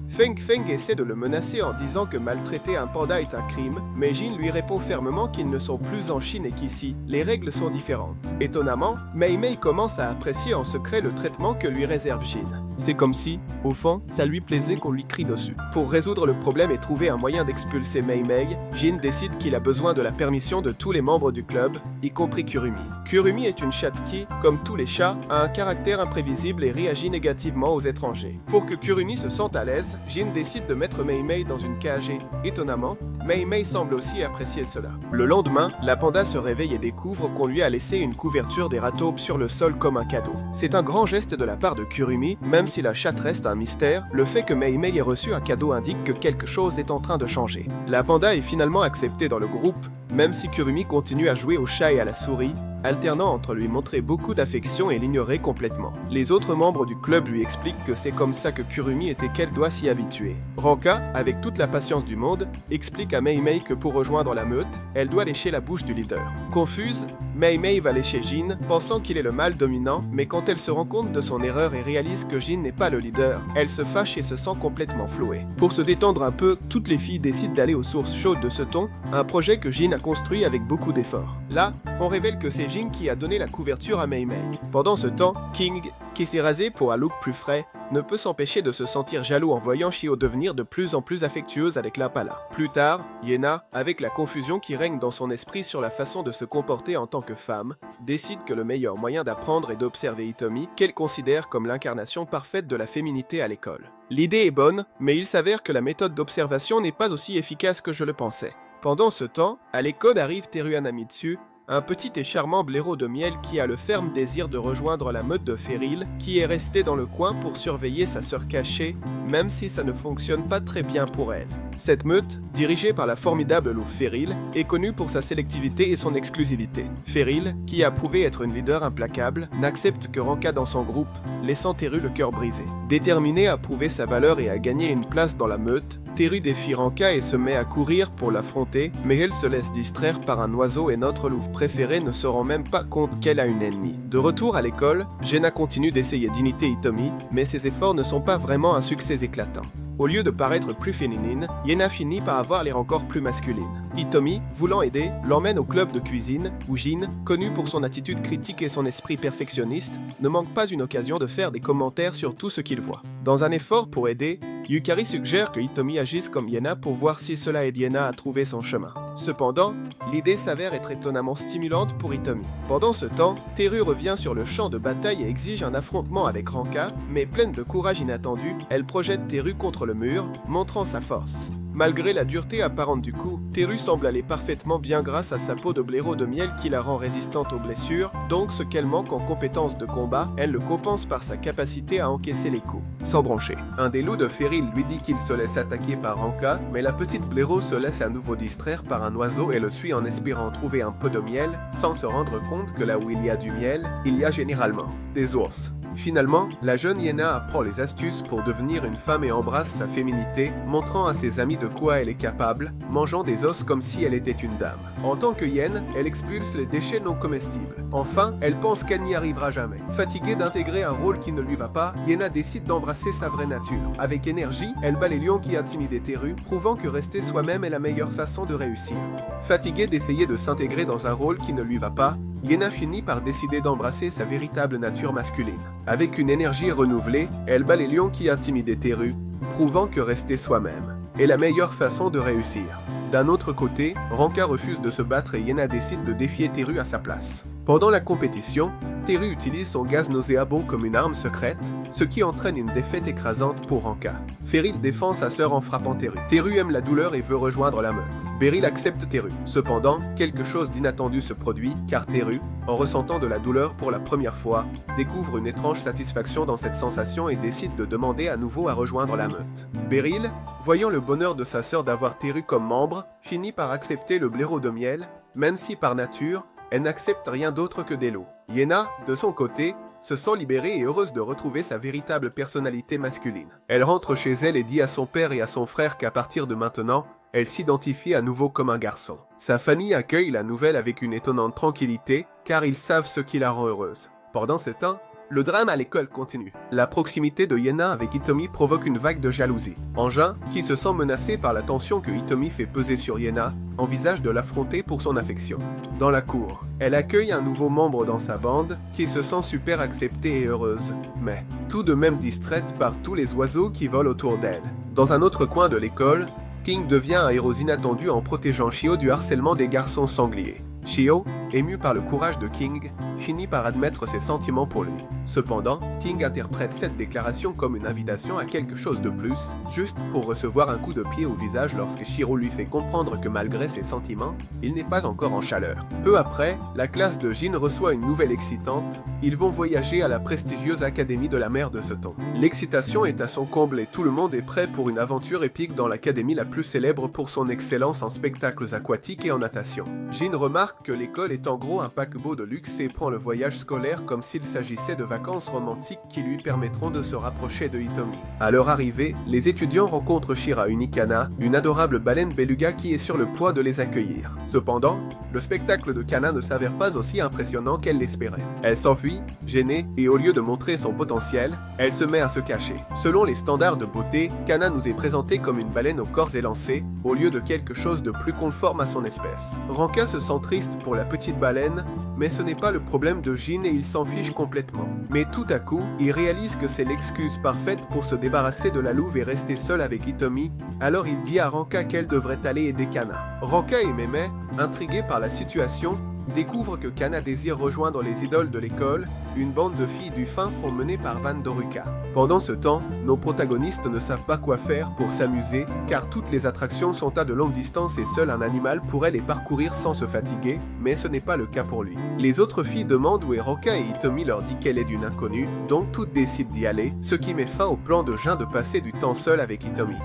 Feng Feng essaie de le menacer en disant que maltraiter un panda est un crime, mais Jin lui répond fermement qu'ils ne sont plus en Chine et qu'ici, les règles sont différentes. Étonnamment, Mei Mei commence à apprécier en secret le traitement que lui réserve Jin. C'est comme si, au fond, ça lui plaisait qu'on lui crie dessus. Pour résoudre le problème et trouver un moyen d'expulser Mei Mei, Jin décide qu'il a besoin de la permission de tous les membres du club, y compris Kurumi. Kurumi est une chatte qui, comme tous les chats, a un caractère imprévisible et réagit négativement aux étrangers. Pour que Kurumi se sente à l'aise, Jin décide de mettre Mei Mei dans une cage et, étonnamment, Mei Mei semble aussi apprécier cela. Le lendemain, la panda se réveille et découvre qu'on lui a laissé une couverture des rataubes sur le sol comme un cadeau. C'est un grand geste de la part de Kurumi, même si la chatte reste un mystère, le fait que Mei Mei ait reçu un cadeau indique que quelque chose est en train de changer. La panda est finalement acceptée dans le groupe, même si Kurumi continue à jouer au chat et à la souris, alternant entre lui montrer beaucoup d'affection et l'ignorer complètement. Les autres membres du club lui expliquent que c'est comme ça que Kurumi est et qu'elle doit s'y habituer. Ranka, avec toute la patience du monde, explique à Mei Mei que pour rejoindre la meute, elle doit lécher la bouche du leader. Confuse, Mei Mei va lécher Jin, pensant qu'il est le mâle dominant, mais quand elle se rend compte de son erreur et réalise que Jin n'est pas le leader, elle se fâche et se sent complètement flouée. Pour se détendre un peu, toutes les filles décident d'aller aux sources chaudes de ce ton, un projet que Jin a construit avec beaucoup d'efforts. Là, on révèle que c'est Jin qui a donné la couverture à Mei Mei. Pendant ce temps, King, qui s'est rasé pour un look plus frais, ne peut s'empêcher de se sentir jaloux en voyant Shio devenir de plus en plus affectueuse avec l'Impala. Plus tard, Yena, avec la confusion qui règne dans son esprit sur la façon de se comporter en tant que femme, décide que le meilleur moyen d'apprendre est d'observer Hitomi, qu'elle considère comme l'incarnation parfaite de la féminité à l'école. L'idée est bonne, mais il s'avère que la méthode d'observation n'est pas aussi efficace que je le pensais. Pendant ce temps, à l'école arrive Teru Hanamitsu, un petit et charmant blaireau de miel qui a le ferme désir de rejoindre la meute de Feril, qui est resté dans le coin pour surveiller sa sœur cachée, même si ça ne fonctionne pas très bien pour elle. Cette meute, dirigée par la formidable louve Feril, est connue pour sa sélectivité et son exclusivité. Feril, qui a prouvé être une leader implacable, n'accepte que Ranka dans son groupe, laissant Teru le cœur brisé. Déterminée à prouver sa valeur et à gagner une place dans la meute, Teru défie Ranka et se met à courir pour l'affronter, mais elle se laisse distraire par un oiseau et notre louve préférée ne se rend même pas compte qu'elle a une ennemie. De retour à l'école, Jena continue d'essayer d'imiter Hitomi, mais ses efforts ne sont pas vraiment un succès éclatant. Au lieu de paraître plus féminine, Yena finit par avoir l'air encore plus masculine. Hitomi, voulant aider, l'emmène au club de cuisine, où Jin, connu pour son attitude critique et son esprit perfectionniste, ne manque pas une occasion de faire des commentaires sur tout ce qu'il voit. Dans un effort pour aider, Yukari suggère que Hitomi agisse comme Yena pour voir si cela aide Yena à trouver son chemin. Cependant, l'idée s'avère être étonnamment stimulante pour Hitomi. Pendant ce temps, Teru revient sur le champ de bataille et exige un affrontement avec Ranka, mais pleine de courage inattendu, elle projette Teru contre le mur, montrant sa force. Malgré la dureté apparente du coup, Teru semble aller parfaitement bien grâce à sa peau de blaireau de miel qui la rend résistante aux blessures, donc ce qu'elle manque en compétences de combat, elle le compense par sa capacité à encaisser les coups. Sans broncher. Un des loups de Feril lui dit qu'il se laisse attaquer par Ranka, mais la petite blaireau se laisse à nouveau distraire par un oiseau et le suit en espérant trouver un peu de miel, sans se rendre compte que là où il y a du miel, il y a généralement des ours. Finalement, la jeune Yena apprend les astuces pour devenir une femme et embrasse sa féminité, montrant à ses amis de quoi elle est capable, mangeant des os comme si elle était une dame. En tant que hyène, elle expulse les déchets non comestibles. Enfin, elle pense qu'elle n'y arrivera jamais. Fatiguée d'intégrer un rôle qui ne lui va pas, Yena décide d'embrasser sa vraie nature. Avec énergie, elle bat les lions qui intimidaient Teru, prouvant que rester soi-même est la meilleure façon de réussir. Fatiguée d'essayer de s'intégrer dans un rôle qui ne lui va pas, Yena finit par décider d'embrasser sa véritable nature masculine. Avec une énergie renouvelée, elle bat les lions qui intimidaient Teru, prouvant que rester soi-même est la meilleure façon de réussir. D'un autre côté, Ranka refuse de se battre et Yena décide de défier Teru à sa place. Pendant la compétition, Teru utilise son gaz nauséabond comme une arme secrète, ce qui entraîne une défaite écrasante pour Ranka. Feril défend sa sœur en frappant Teru. Teru aime la douleur et veut rejoindre la meute. Beryl accepte Teru. Cependant, quelque chose d'inattendu se produit, car Teru, en ressentant de la douleur pour la première fois, découvre une étrange satisfaction dans cette sensation et décide de demander à nouveau à rejoindre la meute. Beryl, voyant le bonheur de sa sœur d'avoir Teru comme membre, finit par accepter le blaireau de miel, même si par nature, elle n'accepte rien d'autre que des lots. Yena, de son côté, se sent libérée et heureuse de retrouver sa véritable personnalité masculine. Elle rentre chez elle et dit à son père et à son frère qu'à partir de maintenant, elle s'identifie à nouveau comme un garçon. Sa famille accueille la nouvelle avec une étonnante tranquillité, car ils savent ce qui la rend heureuse. Pendant ce temps, le drame à l'école continue. La proximité de Yena avec Hitomi provoque une vague de jalousie. Engin, qui se sent menacé par la tension que Hitomi fait peser sur Yena, envisage de l'affronter pour son affection. Dans la cour, elle accueille un nouveau membre dans sa bande, qui se sent super acceptée et heureuse, mais tout de même distraite par tous les oiseaux qui volent autour d'elle. Dans un autre coin de l'école, King devient un héros inattendu en protégeant Shio du harcèlement des garçons sangliers. Shio, ému par le courage de King, finit par admettre ses sentiments pour lui. Cependant, King interprète cette déclaration comme une invitation à quelque chose de plus, juste pour recevoir un coup de pied au visage lorsque Shiro lui fait comprendre que malgré ses sentiments, il n'est pas encore en chaleur. Peu après, la classe de Jin reçoit une nouvelle excitante, ils vont voyager à la prestigieuse académie de la mer de ce temps. L'excitation est à son comble et tout le monde est prêt pour une aventure épique dans l'académie la plus célèbre pour son excellence en spectacles aquatiques et en natation. Jin remarque que l'école est en gros un paquebot de luxe et prend le voyage scolaire comme s'il s'agissait de vacances romantiques qui lui permettront de se rapprocher de Hitomi. À leur arrivée, les étudiants rencontrent Shira Unikana, une adorable baleine beluga qui est sur le point de les accueillir. Cependant, le spectacle de Kana ne s'avère pas aussi impressionnant qu'elle l'espérait. Elle s'enfuit, gênée, et au lieu de montrer son potentiel, elle se met à se cacher. Selon les standards de beauté, Kana nous est présentée comme une baleine aux corps élancés, au lieu de quelque chose de plus conforme à son espèce. Ranka se sent triste pour la petite baleine, mais ce n'est pas le problème de Jin et il s'en fiche complètement. Mais tout à coup, il réalise que c'est l'excuse parfaite pour se débarrasser de la louve et rester seul avec Hitomi, alors il dit à Ranka qu'elle devrait aller aider Kana. Ranka et Meme, intrigués par la situation, découvrent que Kana désire rejoindre les idoles de l'école, une bande de filles du fin fond menée par Van Doruka. Pendant ce temps, nos protagonistes ne savent pas quoi faire pour s'amuser, car toutes les attractions sont à de longue distance et seul un animal pourrait les parcourir sans se fatiguer, mais ce n'est pas le cas pour lui. Les autres filles demandent où est Ranka et Hitomi leur dit qu'elle est d'une inconnue, donc toutes décident d'y aller, ce qui met fin au plan de Jin de passer du temps seul avec Hitomi.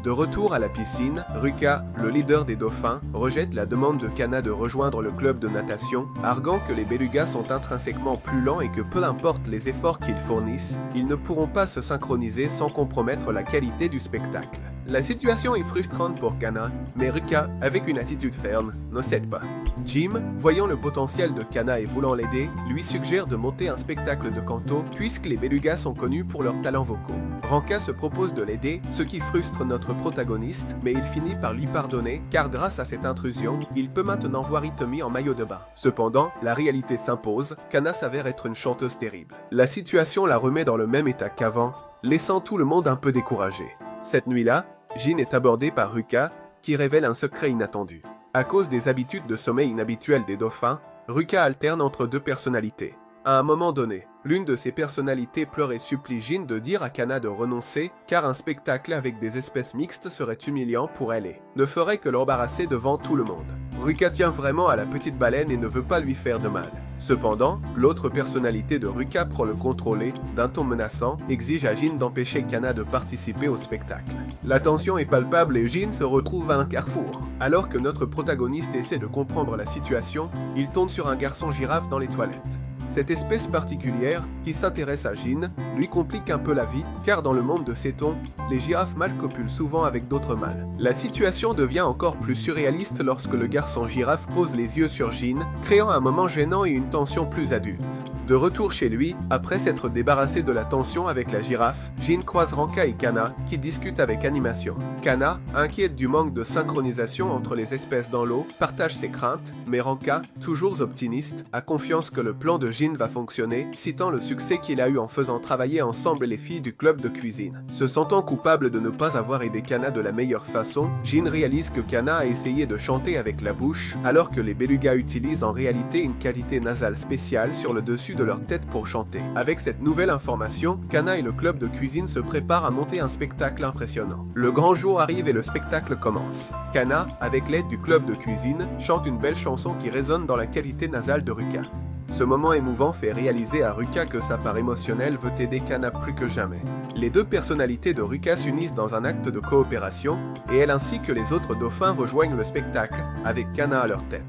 De retour à la piscine, Ruka, le leader des dauphins, rejette la demande de Kana de rejoindre le club de natation, arguant que les belugas sont intrinsèquement plus lents et que peu importe les efforts qu'ils fournissent, ils ne pourront pas se synchroniser sans compromettre la qualité du spectacle. La situation est frustrante pour Kana, mais Ruka, avec une attitude ferme, ne cède pas. Jim, voyant le potentiel de Kana et voulant l'aider, lui suggère de monter un spectacle de canto puisque les belugas sont connus pour leurs talents vocaux. Ranka se propose de l'aider, ce qui frustre notre protagoniste, mais il finit par lui pardonner car grâce à cette intrusion, il peut maintenant voir Hitomi en maillot de bain. Cependant, la réalité s'impose, Kana s'avère être une chanteuse terrible. La situation la remet dans le même état qu'avant, laissant tout le monde un peu découragé. Cette nuit-là, Jin est abordé par Ruka, qui révèle un secret inattendu. À cause des habitudes de sommeil inhabituelles des dauphins, Ruka alterne entre deux personnalités. À un moment donné, l'une de ces personnalités pleure et supplie Jin de dire à Kana de renoncer, car un spectacle avec des espèces mixtes serait humiliant pour elle et ne ferait que l'embarrasser devant tout le monde. Ruka tient vraiment à la petite baleine et ne veut pas lui faire de mal. Cependant, l'autre personnalité de Ruka prend le contrôle et, d'un ton menaçant, exige à Jin d'empêcher Kana de participer au spectacle. La tension est palpable et Jin se retrouve à un carrefour. Alors que notre protagoniste essaie de comprendre la situation, il tombe sur un garçon girafe dans les toilettes. Cette espèce particulière, qui s'intéresse à Jin, lui complique un peu la vie, car dans le monde de Seton, les girafes mâles copulent souvent avec d'autres mâles. La situation devient encore plus surréaliste lorsque le garçon girafe pose les yeux sur Jin, créant un moment gênant et une tension plus adulte. De retour chez lui, après s'être débarrassé de la tension avec la girafe, Jin croise Ranka et Kana, qui discutent avec animation. Kana, inquiète du manque de synchronisation entre les espèces dans l'eau, partage ses craintes, mais Ranka, toujours optimiste, a confiance que le plan de Jin va fonctionner, citant le succès qu'il a eu en faisant travailler ensemble les filles du club de cuisine. Se sentant coupable de ne pas avoir aidé Kana de la meilleure façon, Jin réalise que Kana a essayé de chanter avec la bouche, alors que les belugas utilisent en réalité une qualité nasale spéciale sur le dessus de leur tête pour chanter. Avec cette nouvelle information, Kana et le club de cuisine se préparent à monter un spectacle impressionnant. Le grand jour arrive et le spectacle commence. Kana, avec l'aide du club de cuisine, chante une belle chanson qui résonne dans la qualité nasale de Ruka. Ce moment émouvant fait réaliser à Ruka que sa part émotionnelle veut aider Kana plus que jamais. Les deux personnalités de Ruka s'unissent dans un acte de coopération, et elle ainsi que les autres dauphins rejoignent le spectacle, avec Kana à leur tête.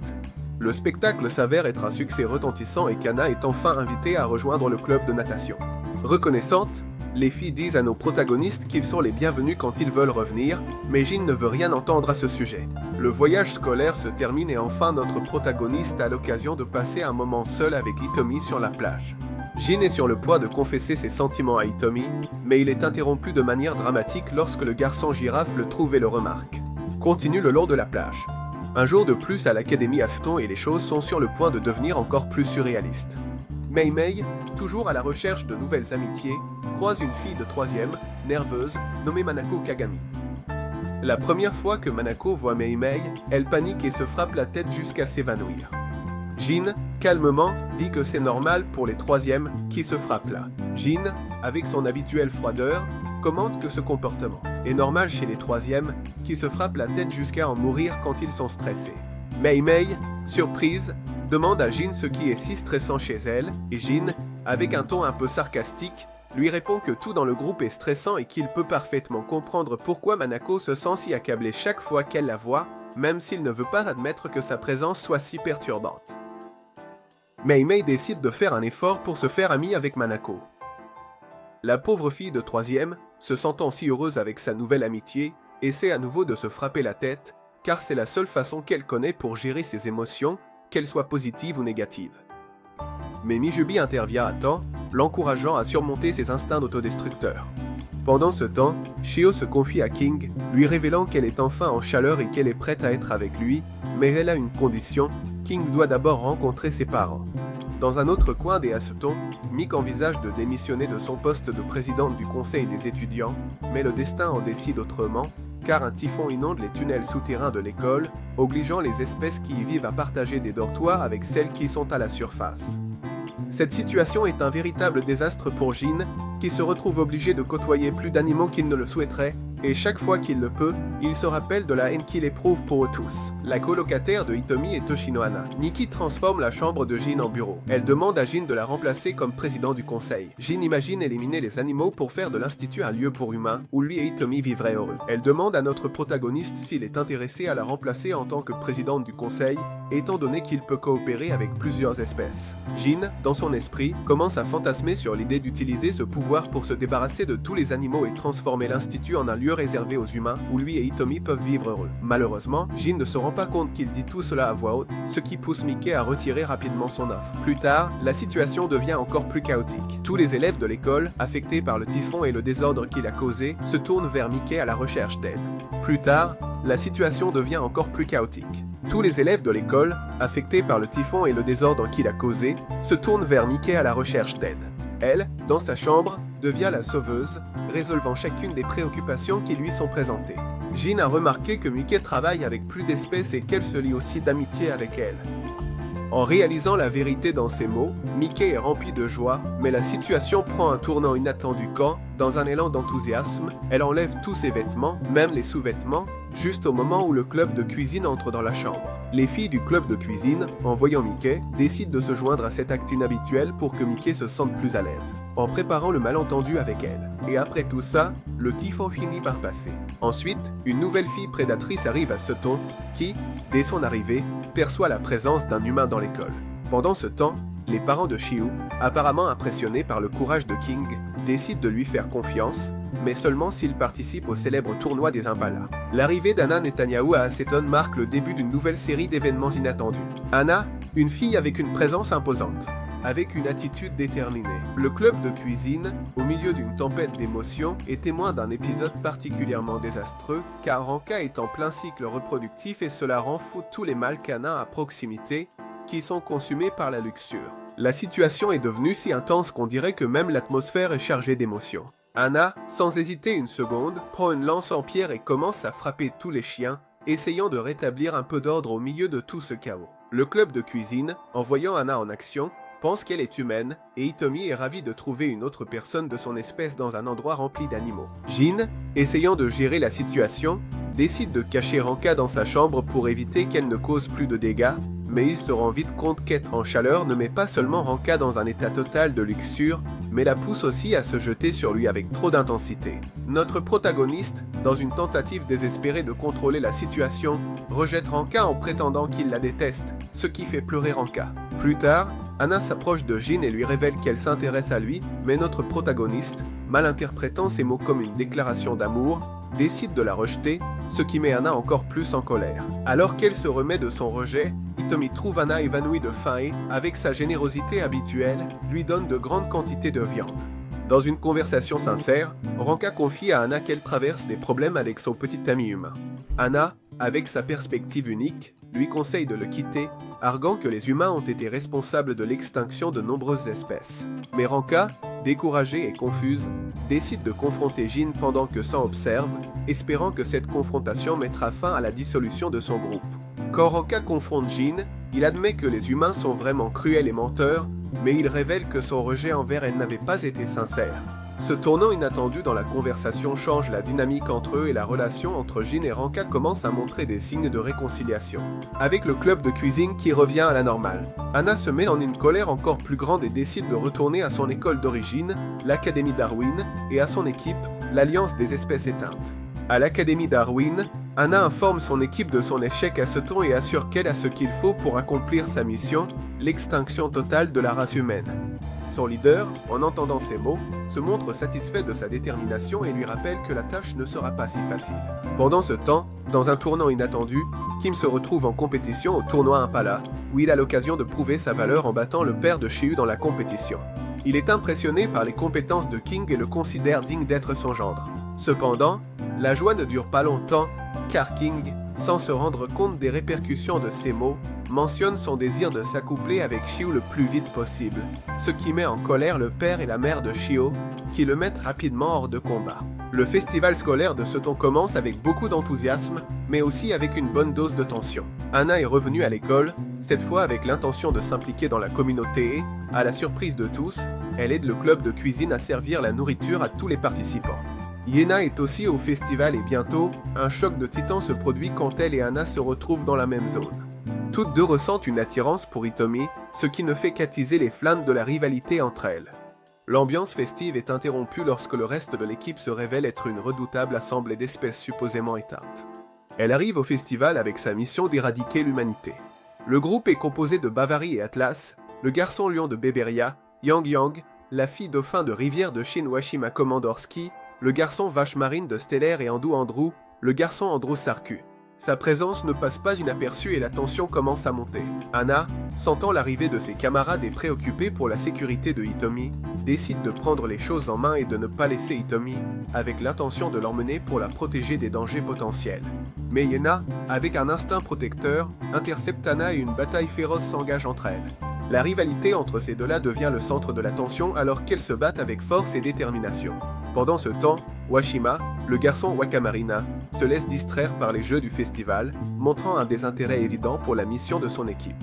Le spectacle s'avère être un succès retentissant et Kana est enfin invitée à rejoindre le club de natation. Reconnaissantes, les filles disent à nos protagonistes qu'ils sont les bienvenus quand ils veulent revenir, mais Jin ne veut rien entendre à ce sujet. Le voyage scolaire se termine et enfin notre protagoniste a l'occasion de passer un moment seul avec Hitomi sur la plage. Jin est sur le point de confesser ses sentiments à Hitomi, mais il est interrompu de manière dramatique lorsque le garçon girafe le trouve et le remarque. Continue le long de la plage. Un jour de plus à l'Académie Aston et les choses sont sur le point de devenir encore plus surréalistes. Mei Mei, toujours à la recherche de nouvelles amitiés, croise une fille de 3e, nerveuse, nommée Manako Kagami. La première fois que Manako voit Mei Mei, elle panique et se frappe la tête jusqu'à s'évanouir. Jin, calmement, dit que c'est normal pour les troisièmes qui se frappent là. Jin, avec son habituelle froideur, commente que ce comportement est normal chez les troisièmes qui se frappent la tête jusqu'à en mourir quand ils sont stressés. Mei Mei, surprise, demande à Jin ce qui est si stressant chez elle, et Jin, avec un ton un peu sarcastique, lui répond que tout dans le groupe est stressant et qu'il peut parfaitement comprendre pourquoi Manako se sent si accablée chaque fois qu'elle la voit, même s'il ne veut pas admettre que sa présence soit si perturbante. Mei Mei décide de faire un effort pour se faire amie avec Manako. La pauvre fille de troisième, se sentant si heureuse avec sa nouvelle amitié, essaie à nouveau de se frapper la tête, car c'est la seule façon qu'elle connaît pour gérer ses émotions, qu'elles soient positives ou négatives. Mais Mijubi intervient à temps, l'encourageant à surmonter ses instincts d'autodestructeur. Pendant ce temps, Shio se confie à King, lui révélant qu'elle est enfin en chaleur et qu'elle est prête à être avec lui, mais elle a une condition, King doit d'abord rencontrer ses parents. Dans un autre coin des Assetons, Mick envisage de démissionner de son poste de présidente du conseil des étudiants, mais le destin en décide autrement, car un typhon inonde les tunnels souterrains de l'école, obligeant les espèces qui y vivent à partager des dortoirs avec celles qui sont à la surface. Cette situation est un véritable désastre pour Jin, qui se retrouve obligé de côtoyer plus d'animaux qu'il ne le souhaiterait, et chaque fois qu'il le peut, il se rappelle de la haine qu'il éprouve pour eux tous. La colocataire de Hitomi est Toshinohana. Nikki transforme la chambre de Jin en bureau. Elle demande à Jin de la remplacer comme président du conseil. Jin imagine éliminer les animaux pour faire de l'institut un lieu pour humains, où lui et Hitomi vivraient heureux. Elle demande à notre protagoniste s'il est intéressé à la remplacer en tant que présidente du conseil, étant donné qu'il peut coopérer avec plusieurs espèces. Jin, dans son esprit, commence à fantasmer sur l'idée d'utiliser ce pouvoir pour se débarrasser de tous les animaux et transformer l'institut en un lieu réservé aux humains où lui et Hitomi peuvent vivre heureux. Malheureusement, Jin ne se rend pas compte qu'il dit tout cela à voix haute, ce qui pousse Mickey à retirer rapidement son offre. Plus tard, la situation devient encore plus chaotique. Tous les élèves de l'école, affectés par le typhon et le désordre qu'il a causé, se tournent vers Mickey à la recherche d'aide. Plus tard, la situation devient encore plus chaotique. Tous les élèves de l'école, affectés par le typhon et le désordre qu'il a causé, se tournent vers Mickey à la recherche d'aide. Elle, dans sa chambre, devient la sauveuse, résolvant chacune des préoccupations qui lui sont présentées. Jin a remarqué que Mickey travaille avec plus d'espèces et qu'elle se lie aussi d'amitié avec elle. En réalisant la vérité dans ces mots, Mickey est rempli de joie, mais la situation prend un tournant inattendu quand, dans un élan d'enthousiasme, elle enlève tous ses vêtements, même les sous-vêtements, juste au moment où le club de cuisine entre dans la chambre. Les filles du club de cuisine, en voyant Mickey, décident de se joindre à cet acte inhabituel pour que Mickey se sente plus à l'aise, en préparant le malentendu avec elle. Et après tout ça, le typhon finit par passer. Ensuite, une nouvelle fille prédatrice arrive à Sutton, qui, dès son arrivée, perçoit la présence d'un humain dans l'école. Pendant ce temps, les parents de Shiu, apparemment impressionnés par le courage de King, décident de lui faire confiance, mais seulement s'il participe au célèbre tournoi des Impala. L'arrivée d'Anna Netanyahu à Asseton marque le début d'une nouvelle série d'événements inattendus. Anna, une fille avec une présence imposante, avec une attitude déterminée. Le club de cuisine, au milieu d'une tempête d'émotions, est témoin d'un épisode particulièrement désastreux, car Ranka est en plein cycle reproductif et cela rend fou tous les mâles canins à proximité, qui sont consumés par la luxure. La situation est devenue si intense qu'on dirait que même l'atmosphère est chargée d'émotions. Anna, sans hésiter une seconde, prend une lance en pierre et commence à frapper tous les chiens, essayant de rétablir un peu d'ordre au milieu de tout ce chaos. Le club de cuisine, en voyant Anna en action, pense qu'elle est humaine, et Hitomi est ravi de trouver une autre personne de son espèce dans un endroit rempli d'animaux. Jin, essayant de gérer la situation, décide de cacher Ranka dans sa chambre pour éviter qu'elle ne cause plus de dégâts, mais il se rend vite compte qu'être en chaleur ne met pas seulement Ranka dans un état total de luxure, mais la pousse aussi à se jeter sur lui avec trop d'intensité. Notre protagoniste, dans une tentative désespérée de contrôler la situation, rejette Ranka en prétendant qu'il la déteste, ce qui fait pleurer Ranka. Plus tard, Anna s'approche de Jin et lui révèle qu'elle s'intéresse à lui, mais notre protagoniste, mal interprétant ces mots comme une déclaration d'amour, décide de la rejeter, ce qui met Anna encore plus en colère. Alors qu'elle se remet de son rejet, Hitomi trouve Anna évanouie de faim et, avec sa générosité habituelle, lui donne de grandes quantités de viande. Dans une conversation sincère, Ranka confie à Anna qu'elle traverse des problèmes avec son petit ami humain. Anna, avec sa perspective unique, lui conseille de le quitter, arguant que les humains ont été responsables de l'extinction de nombreuses espèces. Mais Ranka, découragée et confuse, décide de confronter Jin pendant que San observe, espérant que cette confrontation mettra fin à la dissolution de son groupe. Quand Ranka confronte Jin, Il admet que les humains sont vraiment cruels et menteurs, mais il révèle que son rejet envers elle n'avait pas été sincère. Ce tournant inattendu dans la conversation change la dynamique entre eux et la relation entre Jin et Ranka commence à montrer des signes de réconciliation. Avec le club de cuisine qui revient à la normale, Anna se met en une colère encore plus grande et décide de retourner à son école d'origine, l'Académie Darwin, et à son équipe, l'Alliance des espèces éteintes. À l'Académie Darwin, Anna informe son équipe de son échec à ce ton et assure qu'elle a ce qu'il faut pour accomplir sa mission, l'extinction totale de la race humaine. Son leader, en entendant ces mots, se montre satisfait de sa détermination et lui rappelle que la tâche ne sera pas si facile. Pendant ce temps, dans un tournant inattendu, Kim se retrouve en compétition au tournoi Impala, où il a l'occasion de prouver sa valeur en battant le père de Shiu dans la compétition. Il est impressionné par les compétences de King et le considère digne d'être son gendre. Cependant, la joie ne dure pas longtemps, car King, sans se rendre compte des répercussions de ces mots, mentionne son désir de s'accoupler avec Shiu le plus vite possible, ce qui met en colère le père et la mère de Shiu, qui le mettent rapidement hors de combat. Le festival scolaire de ce ton commence avec beaucoup d'enthousiasme, mais aussi avec une bonne dose de tension. Anna est revenue à l'école, cette fois avec l'intention de s'impliquer dans la communauté et, à la surprise de tous, elle aide le club de cuisine à servir la nourriture à tous les participants. Yena est aussi au festival et bientôt, un choc de titans se produit quand elle et Anna se retrouvent dans la même zone. Toutes deux ressentent une attirance pour Hitomi, ce qui ne fait qu'attiser les flammes de la rivalité entre elles. L'ambiance festive est interrompue lorsque le reste de l'équipe se révèle être une redoutable assemblée d'espèces supposément éteintes. Elle arrive au festival avec sa mission d'éradiquer l'humanité. Le groupe est composé de Bavary et Atlas, le garçon lion de Beberia, Yang Yang, la fille dauphin de Rivière de Shin Washima Komandorski, le garçon vache marine de Stellaire et Andrew Andrew, le garçon Andrew Sarku. Sa présence ne passe pas inaperçue et la tension commence à monter. Anna, sentant l'arrivée de ses camarades et préoccupée pour la sécurité de Hitomi, décide de prendre les choses en main et de ne pas laisser Hitomi, avec l'intention de l'emmener pour la protéger des dangers potentiels. Mais Yena, avec un instinct protecteur, intercepte Anna et une bataille féroce s'engage entre elles. La rivalité entre ces deux-là devient le centre de l'attention alors qu'elles se battent avec force et détermination. Pendant ce temps, Washima, le garçon Wakamarina, se laisse distraire par les jeux du festival, montrant un désintérêt évident pour la mission de son équipe.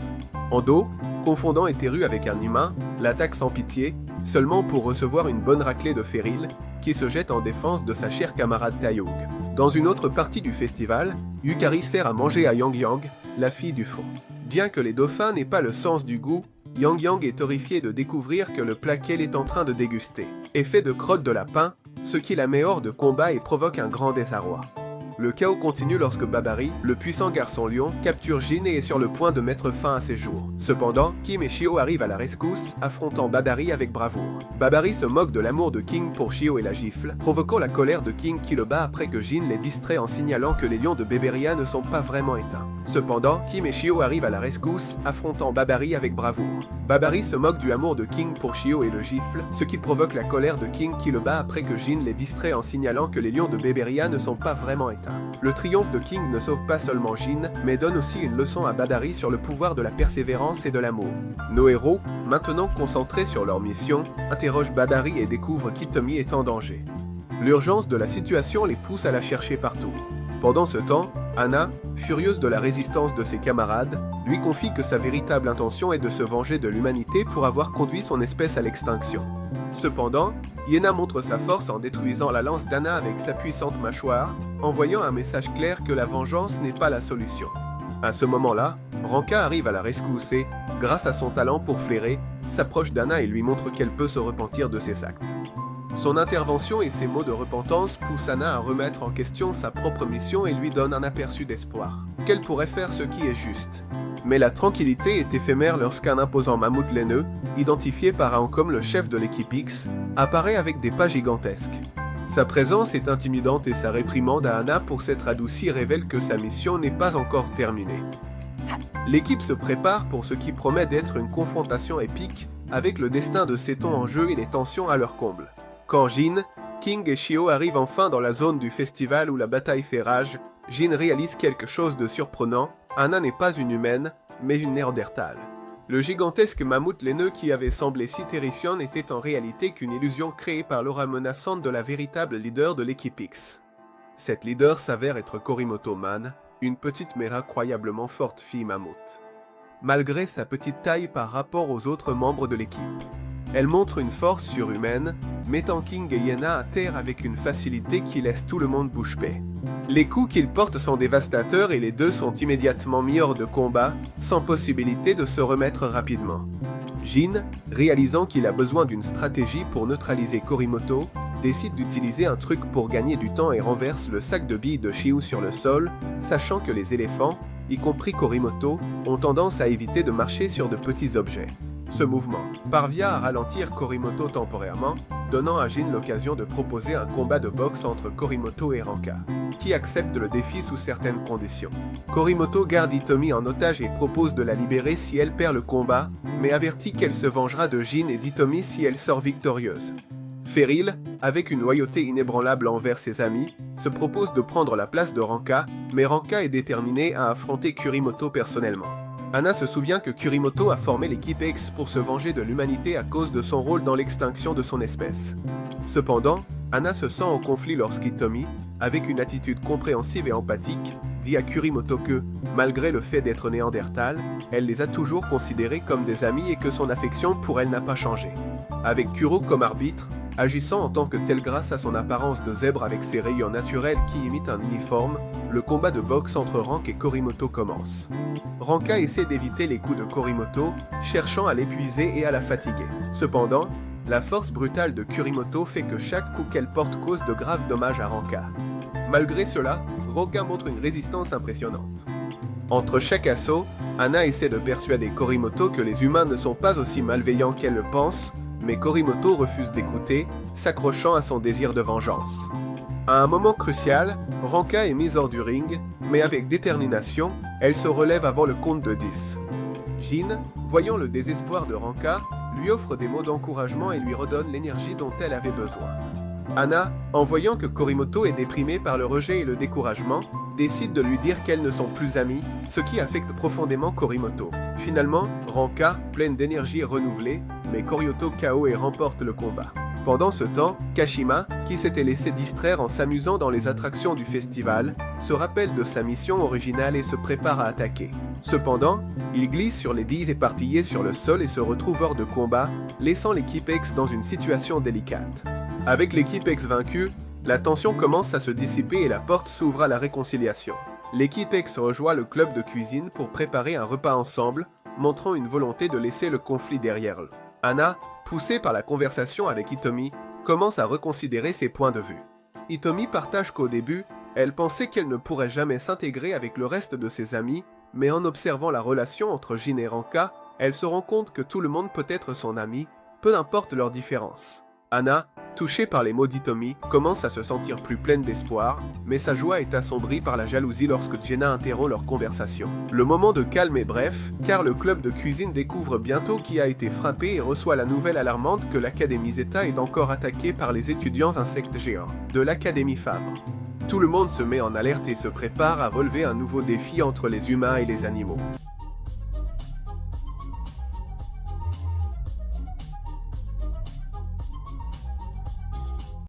Ando, confondant Eteru avec un humain, l'attaque sans pitié, seulement pour recevoir une bonne raclée de Feril, qui se jette en défense de sa chère camarade Taeyong. Dans une autre partie du festival, Yukari sert à manger à Yang Yang, la fille du fond. Bien que les dauphins n'aient pas le sens du goût, Yang Yang est horrifié de découvrir que le plat qu'elle est en train de déguster est fait de crottes de lapin, ce qui la met hors de combat et provoque un grand désarroi. Le chaos continue lorsque Babary, le puissant garçon lion, capture Jin et est sur le point de mettre fin à ses jours. Cependant, Kim et Shio arrivent à la rescousse, affrontant Babary avec bravoure. Babary se moque de l'amour de King pour Shio et la gifle, provoquant la colère de King qui le bat après que Jin les distrait en signalant que les lions de Beberia ne sont pas vraiment éteints. Cependant, Kim et Shio arrivent à la rescousse, affrontant Babary avec bravoure. Babary se moque du amour de King pour Shio et le gifle, ce qui provoque la colère de King qui le bat après que Jin les distrait en signalant que les lions de Beberia ne sont pas vraiment éteints. Le triomphe de King ne sauve pas seulement Jin, mais donne aussi une leçon à Badary sur le pouvoir de la persévérance et de l'amour. Nos héros, maintenant concentrés sur leur mission, interrogent Badary et découvrent qu'Hitomi est en danger. L'urgence de la situation les pousse à la chercher partout. Pendant ce temps, Anna, furieuse de la résistance de ses camarades, lui confie que sa véritable intention est de se venger de l'humanité pour avoir conduit son espèce à l'extinction. Cependant, Yena montre sa force en détruisant la lance d'Anna avec sa puissante mâchoire, envoyant un message clair que la vengeance n'est pas la solution. À ce moment-là, Ranka arrive à la rescousse et, grâce à son talent pour flairer, s'approche d'Anna et lui montre qu'elle peut se repentir de ses actes. Son intervention et ses mots de repentance poussent Anna à remettre en question sa propre mission et lui donnent un aperçu d'espoir. Qu'elle pourrait faire ce qui est juste. Mais la tranquillité est éphémère lorsqu'un imposant mammouth laineux, identifié par un comme le chef de l'équipe X, apparaît avec des pas gigantesques. Sa présence est intimidante et sa réprimande à Anna pour s'être adoucie révèle que sa mission n'est pas encore terminée. L'équipe se prépare pour ce qui promet d'être une confrontation épique, avec le destin de Seton en jeu et les tensions à leur comble. Quand Jin, King et Shio arrivent enfin dans la zone du festival où la bataille fait rage, Jin réalise quelque chose de surprenant. Anna n'est pas une humaine, mais une néandertale. Le gigantesque mammouth laineux qui avait semblé si terrifiant n'était en réalité qu'une illusion créée par l'aura menaçante de la véritable leader de l'équipe X. Cette leader s'avère être Korimoto Man, une petite mais incroyablement forte fille mammouth. malgré sa petite taille par rapport aux autres membres de l'équipe. Elle montre une force surhumaine, mettant King et Yena à terre avec une facilité qui laisse tout le monde bouche bée. Les coups qu'ils portent sont dévastateurs et les deux sont immédiatement mis hors de combat, sans possibilité de se remettre rapidement. Jin, réalisant qu'il a besoin d'une stratégie pour neutraliser Korimoto, décide d'utiliser un truc pour gagner du temps et renverse le sac de billes de Shiu sur le sol, sachant que les éléphants, y compris Korimoto, ont tendance à éviter de marcher sur de petits objets. Ce mouvement parvient à ralentir Korimoto temporairement, donnant à Jin l'occasion de proposer un combat de boxe entre Korimoto et Ranka, qui accepte le défi sous certaines conditions. Korimoto garde Hitomi en otage et propose de la libérer si elle perd le combat, mais avertit qu'elle se vengera de Jin et d'Hitomi si elle sort victorieuse. Feryl, avec une loyauté inébranlable envers ses amis, se propose de prendre la place de Ranka, mais Ranka est déterminée à affronter Kurimoto personnellement. Anna se souvient que Kurimoto a formé l'équipe X pour se venger de l'humanité à cause de son rôle dans l'extinction de son espèce. Cependant, Anna se sent en conflit lorsqu'Hitomi, avec une attitude compréhensive et empathique, dit à Kurimoto que, malgré le fait d'être néandertal, elle les a toujours considérés comme des amis et que son affection pour elle n'a pas changé. Avec Kuro comme arbitre, agissant en tant que tel grâce à son apparence de zèbre avec ses rayons naturels qui imitent un uniforme, le combat de boxe entre Rank et Korimoto commence. Ranka essaie d'éviter les coups de Korimoto, cherchant à l'épuiser et à la fatiguer. Cependant, la force brutale de Kurimoto fait que chaque coup qu'elle porte cause de graves dommages à Ranka. Malgré cela, Ranka montre une résistance impressionnante. Entre chaque assaut, Anna essaie de persuader Korimoto que les humains ne sont pas aussi malveillants qu'elle le pense, mais Korimoto refuse d'écouter, s'accrochant à son désir de vengeance. À un moment crucial, Ranka est mise hors du ring, mais avec détermination, elle se relève avant le compte de 10. Jin, voyant le désespoir de Ranka, lui offre des mots d'encouragement et lui redonne l'énergie dont elle avait besoin. Anna, en voyant que Korimoto est déprimée par le rejet et le découragement, décide de lui dire qu'elles ne sont plus amies, ce qui affecte profondément Korimoto. Finalement, Ranka, pleine d'énergie renouvelée, met Korimoto KO et remporte le combat. Pendant ce temps, Kashima, qui s'était laissé distraire en s'amusant dans les attractions du festival, se rappelle de sa mission originale et se prépare à attaquer. Cependant, il glisse sur les billes éparpillées sur le sol et se retrouve hors de combat, laissant l'équipe X dans une situation délicate. Avec l'équipe X vaincue, la tension commence à se dissiper et la porte s'ouvre à la réconciliation. L'équipe X rejoint le club de cuisine pour préparer un repas ensemble, montrant une volonté de laisser le conflit derrière eux. Anna, poussée par la conversation avec Hitomi, commence à reconsidérer ses points de vue. Hitomi partage qu'au début, elle pensait qu'elle ne pourrait jamais s'intégrer avec le reste de ses amis, mais en observant la relation entre Jin et Ranka, elle se rend compte que tout le monde peut être son ami, peu importe leurs différences. Anna, touchée par les mots d'Hitomi, commence à se sentir plus pleine d'espoir, mais sa joie est assombrie par la jalousie lorsque Jenna interrompt leur conversation. Le moment de calme est bref, car le club de cuisine découvre bientôt qui a été frappé et reçoit la nouvelle alarmante que l'Académie Zeta est encore attaquée par les étudiants insectes géants de l'Académie Favre. Tout le monde se met en alerte et se prépare à relever un nouveau défi entre les humains et les animaux.